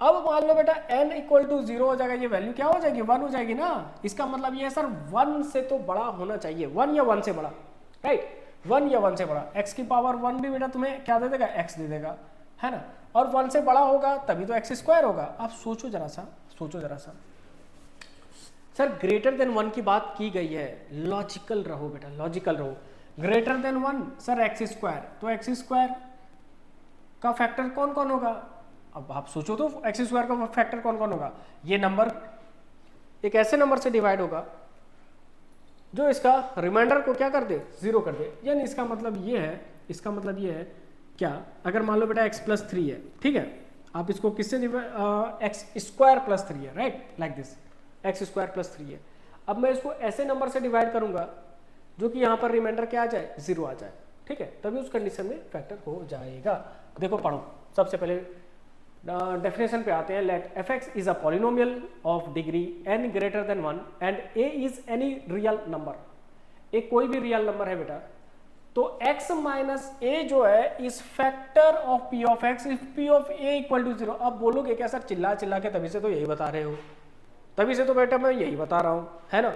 अब मान लो बेटा n इक्वल टू 0 हो जाएगा, ये वैल्यू क्या हो जाएगी, 1 हो जाएगी ना। इसका मतलब ये है सर 1 से तो बड़ा होना चाहिए, 1 या 1 से बड़ा, राइट, 1 या 1 से बड़ा। x की पावर 1 भी बेटा तुम्हें क्या दे देगा, x दे देगा, है ना, और 1 से बड़ा होगा तभी तो x² होगा। अब सोचो जरा सा, सर ग्रेटर देन 1 की बात की गई है, लॉजिकल रहो बेटा, लॉजिकल रहो। ग्रेटर देन 1 सर x², तो x² का फैक्टर कौन कौन होगा, अब आप सोचो तो x² का फैक्टर कौन कौन होगा, ये नंबर एक ऐसे नंबर से डिवाइड होगा जो इसका रिमाइंडर को क्या कर दे, 0 कर दे, यानी इसका मतलब ये है क्या, अगर मान लो बेटा x प्लस 3 है, ठीक है, आप इसको किससे एक्स स्क्वायर प्लस 3 है, right, like this, x square plus 3 है। अब मैं इसको ऐसे नंबर से डिवाइड करूंगा जो कि यहाँ पर रिमाइंडर क्या आ जाए, 0 आ जाए, ठीक है, तभी उस कंडीशन में फैक्टर हो जाएगा। देखो पढ़ो, सबसे पहले डेफिनेशन पे आते हैं। Let f x is a polynomial of degree n greater than 1 and a is any real number. एक कोई भी रियल नंबर है बेटा, तो x माइनस a जो है is factor of p of x if p of a equal to 0। अब बोलोगे क्या सर चिल्ला चिल्ला के, तभी से तो यही बता रहे हो, तभी से तो बेटा मैं यही बता रहा हूं, है ना।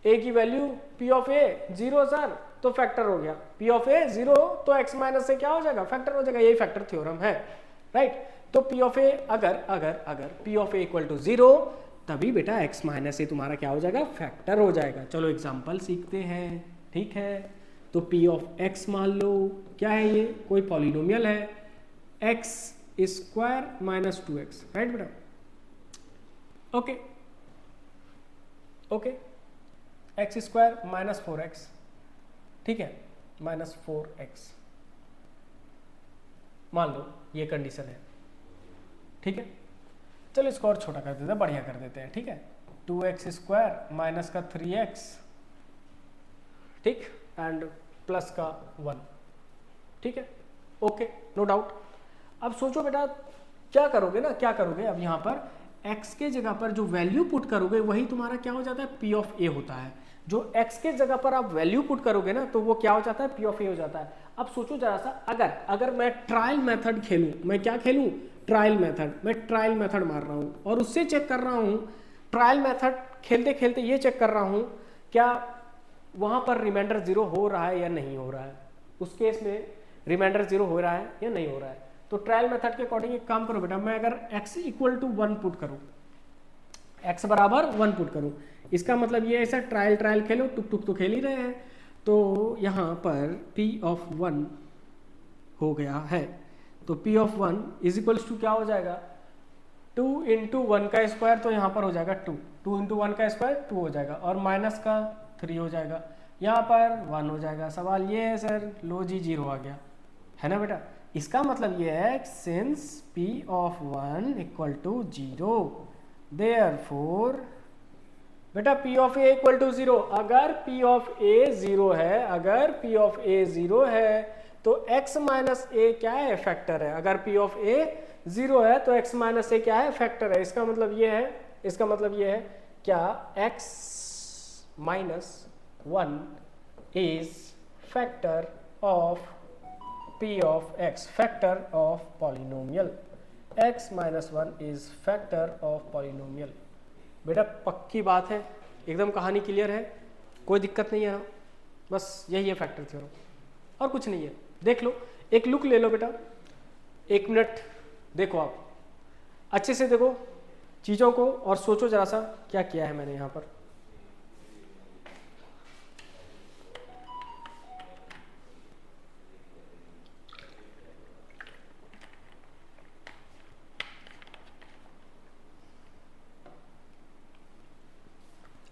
a की value p of a 0 sir, तो फैक्टर हो गया, p ऑफ a 0 तो x माइनस से क्या हो जाएगा, फैक्टर हो जाएगा, यही फैक्टर थ्योरम है, राइट। तो p ऑफ a अगर p of a equal to 0 तभी बेटा x माइनस से तुम्हारा क्या हो जाएगा, फैक्टर हो जाएगा। चलो एग्जांपल सीखते हैं, ठीक है। तो p ऑफ x मान लो क्या है, ये कोई पॉलिनोमियल है, x square minus 2x, right बेटा, okay okay, x square minus 4x, ठीक है, माइनस 4x मान लो ये कंडीशन है, ठीक है। चलो इसको और छोटा कर देते हैं, बढ़िया कर देते हैं, ठीक है। 2x स्क्वायर माइनस का 3x, ठीक, एंड प्लस का 1, ठीक है, ओके, नो डाउट। अब सोचो बेटा क्या करोगे ना, क्या करोगे, अब यहाँ पर x के जगह पर जो वैल्यू पुट करोगे वही तुम्हारा क्या हो जाता है, p ऑफ a होता है। जो x के जगह पर आप वैल्यू पुट करोगे ना तो वो क्या हो जाता है, p ऑफ a हो जाता है। अब सोचो जरा सा, अगर मैं ट्रायल मेथड खेलूं, मैं क्या खेलूं, ट्रायल मेथड, मैं ट्रायल मेथड मार रहा हूं और उससे चेक कर रहा हूं, ट्रायल मेथड खेलते खेलते ये चेक कर रहा हूं क्या वहां पर रिमाइंडर 0 हो रहा है या नहीं हो रहा है, उस केस में रिमाइंडर 0 हो रहा है या नहीं हो रहा है। तो ट्रायल मेथड के अकॉर्डिंग एक काम करो बेटा, मैं अगर x इक्वल टू 1 पुट करूं, x बराबर 1 पुट करूं, इसका मतलब ये ऐसा ट्रायल खेलो, टुक टुक तो खेल ही रहे हैं, तो यहाँ पर p ऑफ 1 हो गया है। तो p of 1 is equals to क्या हो जाएगा, 2 इंटू 1 का स्क्वायर, तो यहाँ पर हो जाएगा 2 इंटू 1 का स्क्वायर 2 हो जाएगा, और माइनस का 3 हो जाएगा, यहाँ पर 1 हो जाएगा। सवाल ये है सर, लो जी 0 आ गया, है ना बेटा। इसका मतलब ये है since p of 1 equal to 0 therefore बेटा p of a equal to 0। अगर p ऑफ a 0 है, अगर p ऑफ a 0 है तो x माइनस a क्या है, फैक्टर है। अगर p ऑफ a 0 है तो x माइनस a क्या है, फैक्टर है। इसका मतलब ये है, इसका मतलब ये है क्या, x minus 1 is factor of p of x, factor of polynomial. x minus 1 is factor of polynomial. बेटा पक्की बात है, एकदम कहानी क्लियर है, कोई दिक्कत नहीं है ना, बस यही है फैक्टर थ्योरम और कुछ नहीं है। देख लो, एक लुक ले लो बेटा, 1 मिनट देखो, आप अच्छे से देखो चीज़ों को और सोचो जरा सा क्या किया है मैंने यहाँ पर।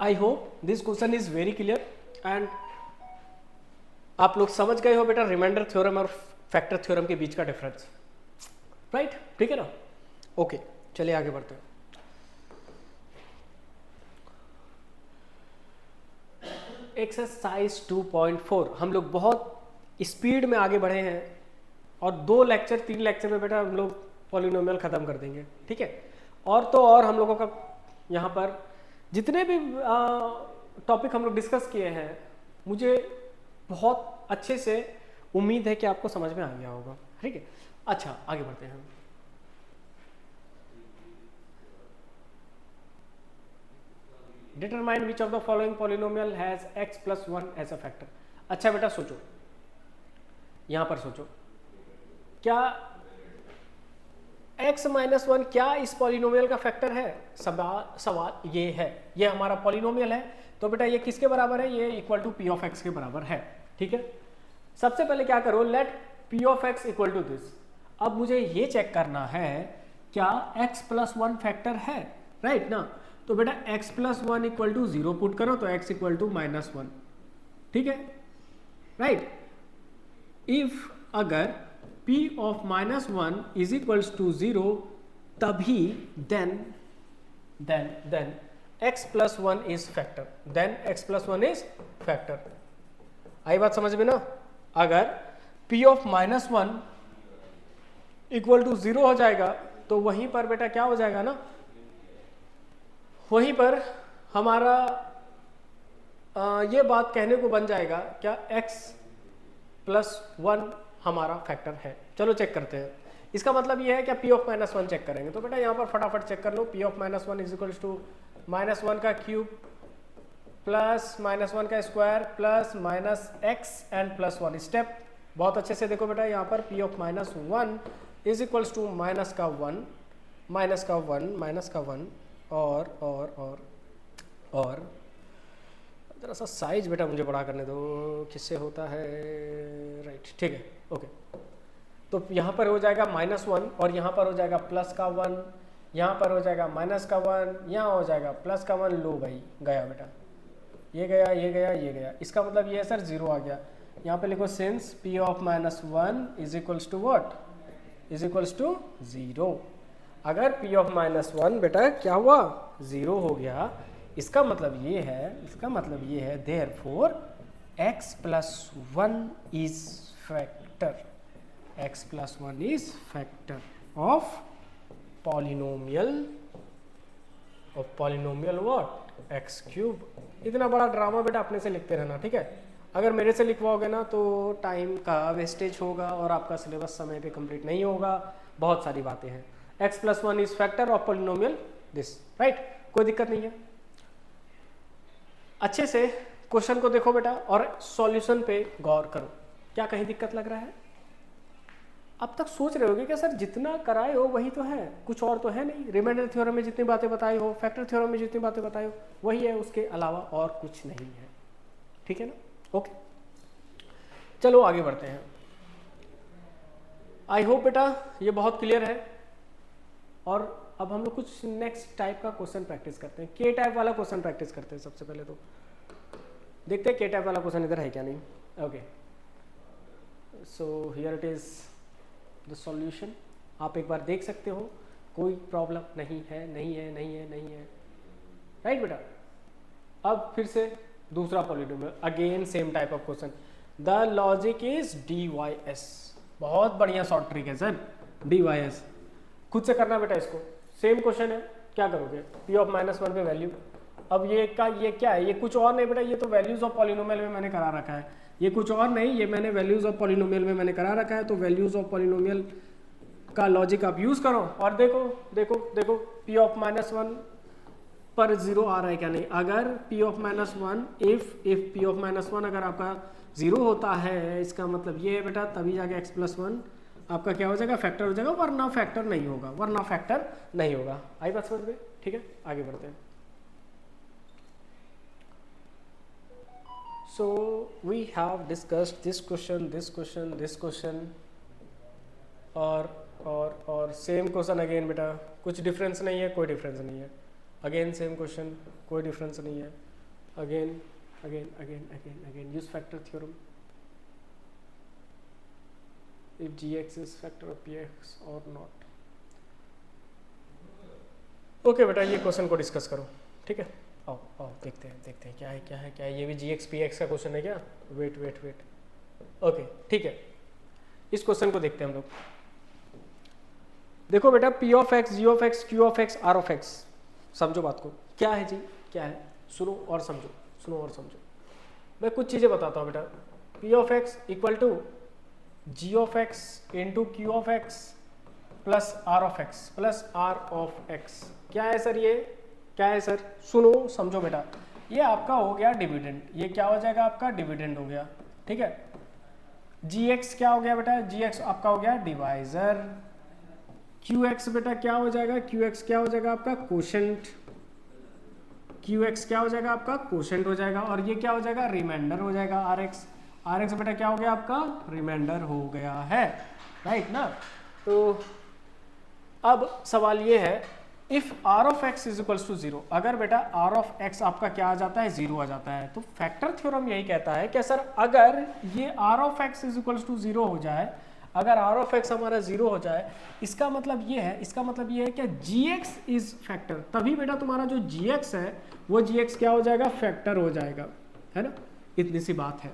I hope this question is very clear and आप लोग समझ गए हो बेटा रिमाइंडर थ्योरम और फैक्टर थ्योरम के बीच का डिफरेंस, राइट, ठीक है ना। ओके, चलिए आगे बढ़ते हैं। एक्सरसाइज 2.4 हम लोग बहुत स्पीड में आगे बढ़े हैं और 2 लेक्चर 3 लेक्चर में बेटा हम लोग पॉलिनोमियल खत्म कर देंगे, ठीक है। और तो और हम लोगों का यहाँ पर जितने भी टॉपिक हम लोग डिस्कस किए हैं, मुझे बहुत अच्छे से उम्मीद है कि आपको समझ में आ गया होगा, ठीक है। अच्छा आगे बढ़ते हैं हम। Determine which of the following polynomial has x plus 1 as a factor. अच्छा बेटा सोचो, यहां पर सोचो, क्या x माइनस 1 क्या इस पॉलिनोमियल का फैक्टर है? सवाल ये है, ये हमारा पॉलिनोमियल है तो बेटा ये किसके बराबर है, ये equal to p of x के बराबर है, ठीक है। सबसे पहले क्या करो, let p of x equal to this. अब मुझे ये चेक करना है क्या x प्लस 1 फैक्टर है, राइट ना। तो बेटा x plus 1 equal to 0 put करो तो x इक्वल टू माइनस 1, ठीक है, राइट। इफ अगर p of -1 is equals to 0, तभी then x plus 1 is factor, then x plus 1 is factor. आई बात समझ में ना? अगर p ऑफ -1 इक्वल टू 0 हो जाएगा तो वहीं पर बेटा क्या हो जाएगा ना, वहीं पर हमारा ये बात कहने को बन जाएगा क्या x प्लस 1 हमारा फैक्टर है। चलो चेक करते हैं। इसका मतलब ये है क्या p ऑफ -1 चेक करेंगे तो बेटा यहाँ पर फटाफट चेक कर लो। p of -1 is equal to -1 का क्यूब प्लस -1 का square plus -x and plus 1 step. बहुत अच्छे से देखो बेटा यहाँ पर p of -1 is equals to minus का 1 और जरा सा साइज बेटा मुझे बड़ा करने दो, किससे होता है, राइट, ठीक है, ओके। तो यहाँ पर हो जाएगा -1 और यहाँ पर हो जाएगा प्लस का 1, यहाँ पर हो जाएगा माइनस का 1, यहाँ हो जाएगा प्लस का 1। लो भाई गया बेटा, ये गया, ये गया, ये गया। इसका मतलब ये है सर 0 आ गया। यहाँ पे लिखो since p of -1 is equals to what, is equals to 0। अगर p ऑफ -1 बेटा क्या हुआ, 0 हो गया, इसका मतलब ये है therefore x plus 1 is factor, x plus 1 is factor of polynomial what, x cube. इतना बड़ा ड्रामा बेटा अपने से लिखते रहना, ठीक है। अगर मेरे से लिखवाओगे ना तो टाइम का वेस्टेज होगा और आपका सिलेबस समय पे कंप्लीट नहीं होगा। बहुत सारी बातें हैं। x plus 1 is factor of polynomial this, right, कोई दिक्कत नहीं है। अच्छे से क्वेश्चन को देखो बेटा और सॉल्यूशन पे गौर करो। क्या कहीं दिक्कत लग रहा है? अब तक सोच रहे होगे क्या सर जितना कराए हो वही तो है, कुछ और तो है नहीं। रिमाइंडर थ्योरम में जितनी बातें बताई हो, फैक्टर थ्योरम में जितनी बातें बताई हो वही है, उसके अलावा और कुछ नहीं है, ठीक है ना? ओके, चलो आगे बढ़ते हैं। आई होप बेटा ये बहुत क्लियर है। और अब हम लोग कुछ नेक्स्ट टाइप का क्वेश्चन प्रैक्टिस करते हैं। के टाइप वाला क्वेश्चन प्रैक्टिस करते हैं। सबसे पहले तो देखते हैं के टाइप वाला क्वेश्चन इधर है क्या नहीं। Okay, so here it is the solution. आप एक बार देख सकते हो, कोई प्रॉब्लम नहीं है, नहीं है, नहीं है, नहीं है, राइट बेटा। अब फिर से दूसरा polynomial, again same type of question. The logic is DYS। बहुत बढ़िया शॉर्ट ट्रिक है सर, DYS। खुद से करना बेटा इसको। सेम क्वेश्चन है, क्या करोगे, p ऑफ -1 पे वैल्यू। अब ये क्या है, ये कुछ और नहीं बेटा, ये तो वैल्यूज ऑफ पॉलिनोमियल में मैंने करा रखा है। ये कुछ और नहीं, ये मैंने वैल्यूज ऑफ पॉलिनोमियल में मैंने करा रखा है। तो वैल्यूज ऑफ पॉलिनोमियल का लॉजिक आप यूज करो और देखो देखो देखो p ऑफ -1 पर 0 आ रहा है क्या नहीं। अगर p of -1 if p of -1 अगर आपका 0 होता है, इसका मतलब ये है बेटा, तभी जाके x प्लस 1 आपका क्या हो जाएगा, फैक्टर हो जाएगा, वरना फैक्टर नहीं होगा, वरना फैक्टर नहीं होगा। आई बात समझ में? ठीक है, आगे बढ़ते हैं। So we have discussed this question और सेम क्वेश्चन अगेन बेटा, कुछ डिफरेंस नहीं है, कोई डिफरेंस नहीं है। अगेन सेम क्वेश्चन, कोई डिफरेंस नहीं है। Again again again again again use factor theorem. if gx is factor of px or not। Okay बेटा, ये क्वेश्चन को डिस्कस करो, ठीक है। आओ देखते हैं क्या है। ये भी gx px का क्वेश्चन है क्या? वेट। ओके, ठीक है, इस क्वेश्चन को देखते हैं हम लोग। देखो बेटा, p of x, g of x, q of x, r of x, समझो बात को। क्या है जी, क्या है, सुनो और समझो। मैं कुछ चीजें बताता हूँ बेटा। p of x equal to g of x into q of x plus r of x plus r of x। क्या है सर, ये क्या है सर? सुनो समझो बेटा, ये आपका हो गया डिविडेंड। ये क्या हो जाएगा, आपका डिविडेंड हो गया, ठीक है। gx क्या हो गया बेटा, gx आपका हो गया डिवाइजर। qx बेटा क्या हो जाएगा, qx क्या हो जाएगा आपका कोशेंट। qx क्या हो जाएगा आपका कोशेंट हो जाएगा। और ये क्या हो जाएगा, रिमाइंडर हो जाएगा rx। rx बेटा क्या हो गया आपका, रिमाइंडर हो गया है, राइट ना। तो अब सवाल ये है, if r of x is equals to 0, अगर बेटा r ऑफ x आपका क्या आ जाता है, 0 आ जाता है, तो फैक्टर थ्योरम यही कहता है कि सर अगर ये r of x is equals to 0 हो जाए, अगर आर ऑफ एक्स हमारा 0 हो जाए, इसका मतलब ये है, इसका मतलब ये है कि जी एक्स इज फैक्टर, तभी बेटा तुम्हारा जो जी एक्स है वो जी एक्स क्या हो जाएगा, फैक्टर हो जाएगा, है ना। इतनी सी बात है।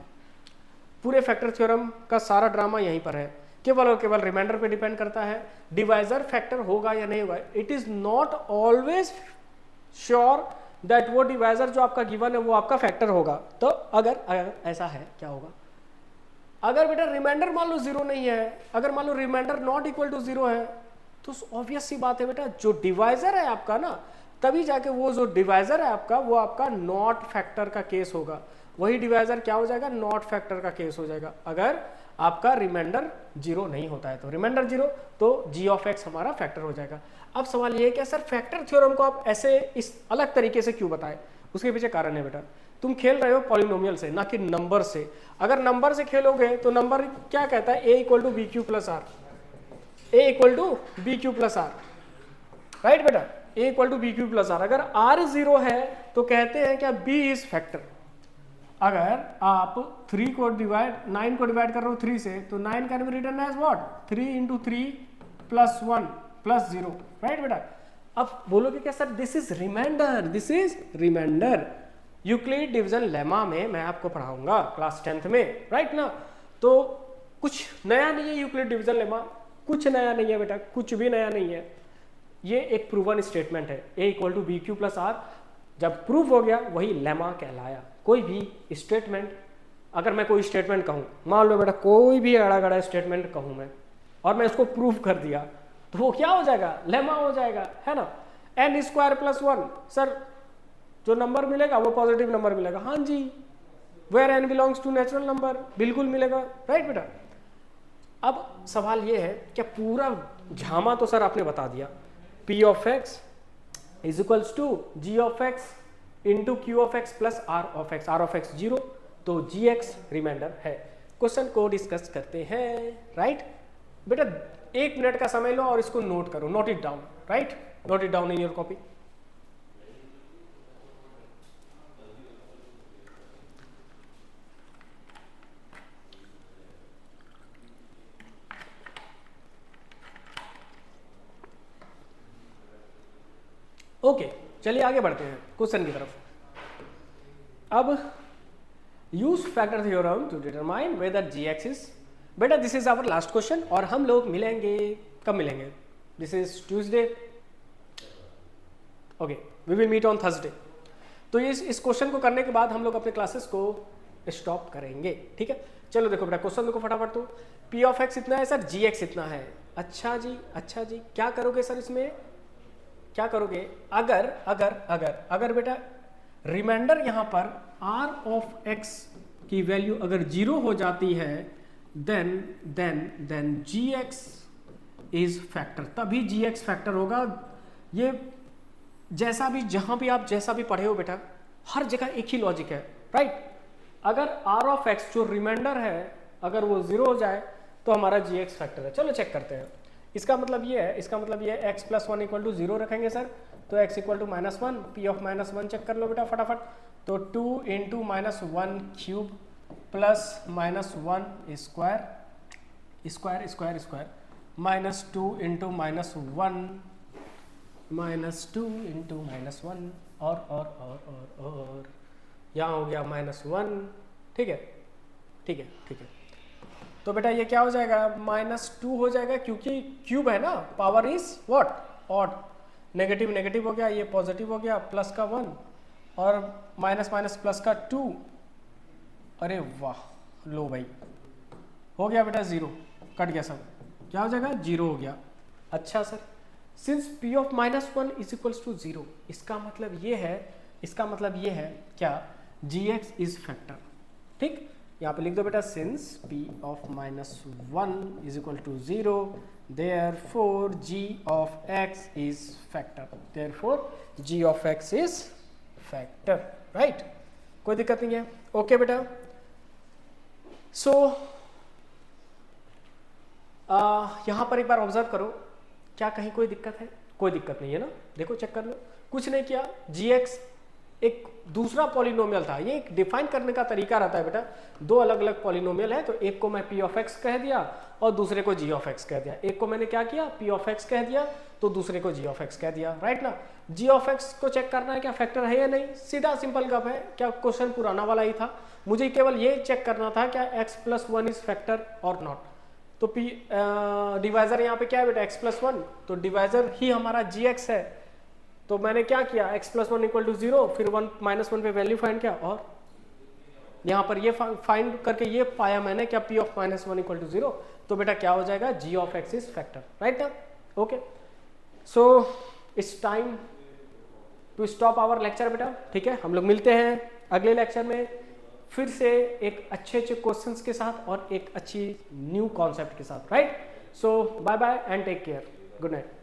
पूरे फैक्टर थ्योरम का सारा ड्रामा यहीं पर है, केवल और केवल रिमाइंडर पे डिपेंड करता है, डिवाइजर फैक्टर होगा या नहीं होगा। It is not always sure that वो डिवाइजर जो आपका गिवन है वो आपका फैक्टर होगा। तो अगर ऐसा है, क्या होगा, अगर बेटा रिमाइंडर मान लो 0 नहीं है, अगर मान लो रिमाइंडर नॉट इक्वल टू 0 है, तो ऑब्वियस सी बात है बेटा जो डिवाइजर है आपका ना, तभी जाके वो जो डिवाइजर है आपका वो आपका नॉट फैक्टर का केस होगा। वही डिवाइजर क्या हो जाएगा, नॉट फैक्टर का केस हो जाएगा। अगर आपका रिमाइंडर 0 नहीं होता है, तो रिमाइंडर 0 तो जी ऑफ एक्स हमारा फैक्टर हो जाएगा। अब सवाल ये है कि सर फैक्टर थ्योरम को आप ऐसे इस अलग तरीके से क्यों बताएं, उसके पीछे कारण है बेटा, तुम खेल रहे हो पॉलिनोमियल से, ना कि नंबर से। अगर नंबर से खेलोगे तो नंबर क्या कहता है, A equal to B Q plus R, A equal to B Q plus R, right बेटा, A equal to B Q plus R. अगर आर 0 है तो कहते हैं क्या, बी इज फैक्टर। अगर आप 9 को डिवाइड कर रहे हो 3 से, तो 9 can be written as what, 3 into 3 plus 1 plus 0, right बेटा। अब बोलोगे क्या sir this is reminder, this is reminder. Euclid division lemma में मैं आपको पढ़ाऊंगा क्लास 10th में, राइट ना। तो कुछ नया नहीं है यूक्लिड डिवीजन लेमा, कुछ नया नहीं है बेटा, कुछ भी नया नहीं है। ये एक प्रूवन स्टेटमेंट है, A equal to B Q plus R जब प्रूव हो गया वही लेमा कहलाया। कोई भी स्टेटमेंट, अगर मैं कोई स्टेटमेंट कहूँ, मान लो बेटा कोई भी अड़ा गड़ा स्टेटमेंट कहूँ मैं, और मैं उसको प्रूव कर दिया, तो वो क्या हो जाएगा, लेमा हो जाएगा, है ना। एन स्क्वायर प्लस 1, सर जो नंबर मिलेगा वो पॉजिटिव नंबर मिलेगा, हाँ जी। Where n belongs to natural number, बिल्कुल मिलेगा, राइट बेटा। अब सवाल ये है क्या पूरा झामा तो सर आपने बता दिया, p of x is equals to g of x into q of x plus r of x 0, तो जी एक्स रिमाइंडर है। क्वेश्चन को डिस्कस करते हैं, राइट बेटा। 1 मिनट का समय लो और इसको नोट करो, note it down, right, note it down in your copy. Okay चलिए आगे बढ़ते हैं क्वेश्चन की तरफ। अब use factor theorem to determine whether G x is, बेटा this is our last question और हम लोग मिलेंगे, कब मिलेंगे, this is Tuesday, okay we will meet on Thursday. तो इस क्वेश्चन को करने के बाद हम लोग अपने क्लासेस को स्टॉप करेंगे, ठीक है। चलो देखो बेटा क्वेश्चन देखो फटाफट। तो पी ऑफ एक्स इतना है सर, जी एक्स इतना है, अच्छा जी, अच्छा जी। क्या करोगे सर इसमें, क्या करोगे, अगर बेटा रिमाइंडर यहां पर आर ऑफ एक्स की वैल्यू अगर 0 हो जाती है, then g x is factor, तभी जी एक्स फैक्टर होगा। ये जैसा भी, जहां भी आप जैसा भी पढ़े हो बेटा, हर जगह एक ही लॉजिक है, राइट। अगर आर ऑफ एक्स जो रिमाइंडर है अगर वो 0 हो जाए तो हमारा जी एक्स फैक्टर है। चलो चेक करते हैं। इसका मतलब ये है, इसका मतलब ये है x प्लस 1 इक्वल टू 0 रखेंगे सर, तो x equal to -1, p of -1 check कर लो बेटा फटाफट। तो 2 into -1 cube plus -1 square -2 into -1 -2 into -1 और यहाँ हो गया -1, ठीक है, ठीक है, ठीक है। तो बेटा ये क्या हो जाएगा, -2 हो जाएगा, क्योंकि क्यूब है ना, power is what, odd. Negative negative हो गया, ये पॉजिटिव हो गया, प्लस का 1 और माइनस माइनस प्लस का 2, अरे वाह, लो भाई हो गया बेटा 0, कट गया सब, क्या हो जाएगा 0 हो गया। अच्छा sir, since p of -1 is equals to 0, इसका मतलब ये है, इसका मतलब ये है क्या, gx इज फैक्टर, ठीक। यहाँ पे लिख दो बेटा, since p of -1 is equal to 0, therefore g of x is factor, therefore g of x is factor, right. कोई दिक्कत नहीं है, ओके बेटा। सो यहाँ पर एक बार ऑब्जर्व करो, क्या कहीं कोई दिक्कत है, कोई दिक्कत नहीं है ना, देखो चेक कर लो, कुछ नहीं किया, gx एक दूसरा पॉलिनोमियल था। ये एक डिफाइन करने का तरीका रहता है बेटा, दो अलग अलग पॉलिनोमियल है तो एक को मैं p ऑफ x कह दिया और दूसरे को g ऑफ x कह दिया। एक को मैंने क्या किया, p ऑफ x कह दिया तो दूसरे को g ऑफ x कह दिया, राइट ना। g ऑफ x को चेक करना है क्या फैक्टर है या नहीं, सीधा सिंपल गप है, क्या क्वेश्चन पुराना वाला ही था, मुझे केवल ये चेक करना था क्या x प्लस 1 इज फैक्टर और नॉट। तो p डिवाइजर यहाँ पे क्या है बेटा x प्लस 1, तो डिवाइजर ही हमारा gx है। तो मैंने क्या किया, x प्लस 1 इक्वल टू 0, फिर 1 माइनस 1 पे वैल्यू फाइंड किया और यहाँ पर ये फाइंड करके ये पाया मैंने क्या p of minus 1 equal to 0, तो बेटा क्या हो जाएगा g of x is factor, right ना। Okay, so it's time to stop our lecture बेटा, ठीक है। हम लोग मिलते हैं अगले लेक्चर में फिर से एक अच्छे क्वेश्चंस के साथ और एक अच्छी न्यू कॉन्सेप्ट के साथ, right. So bye bye and take care, good night.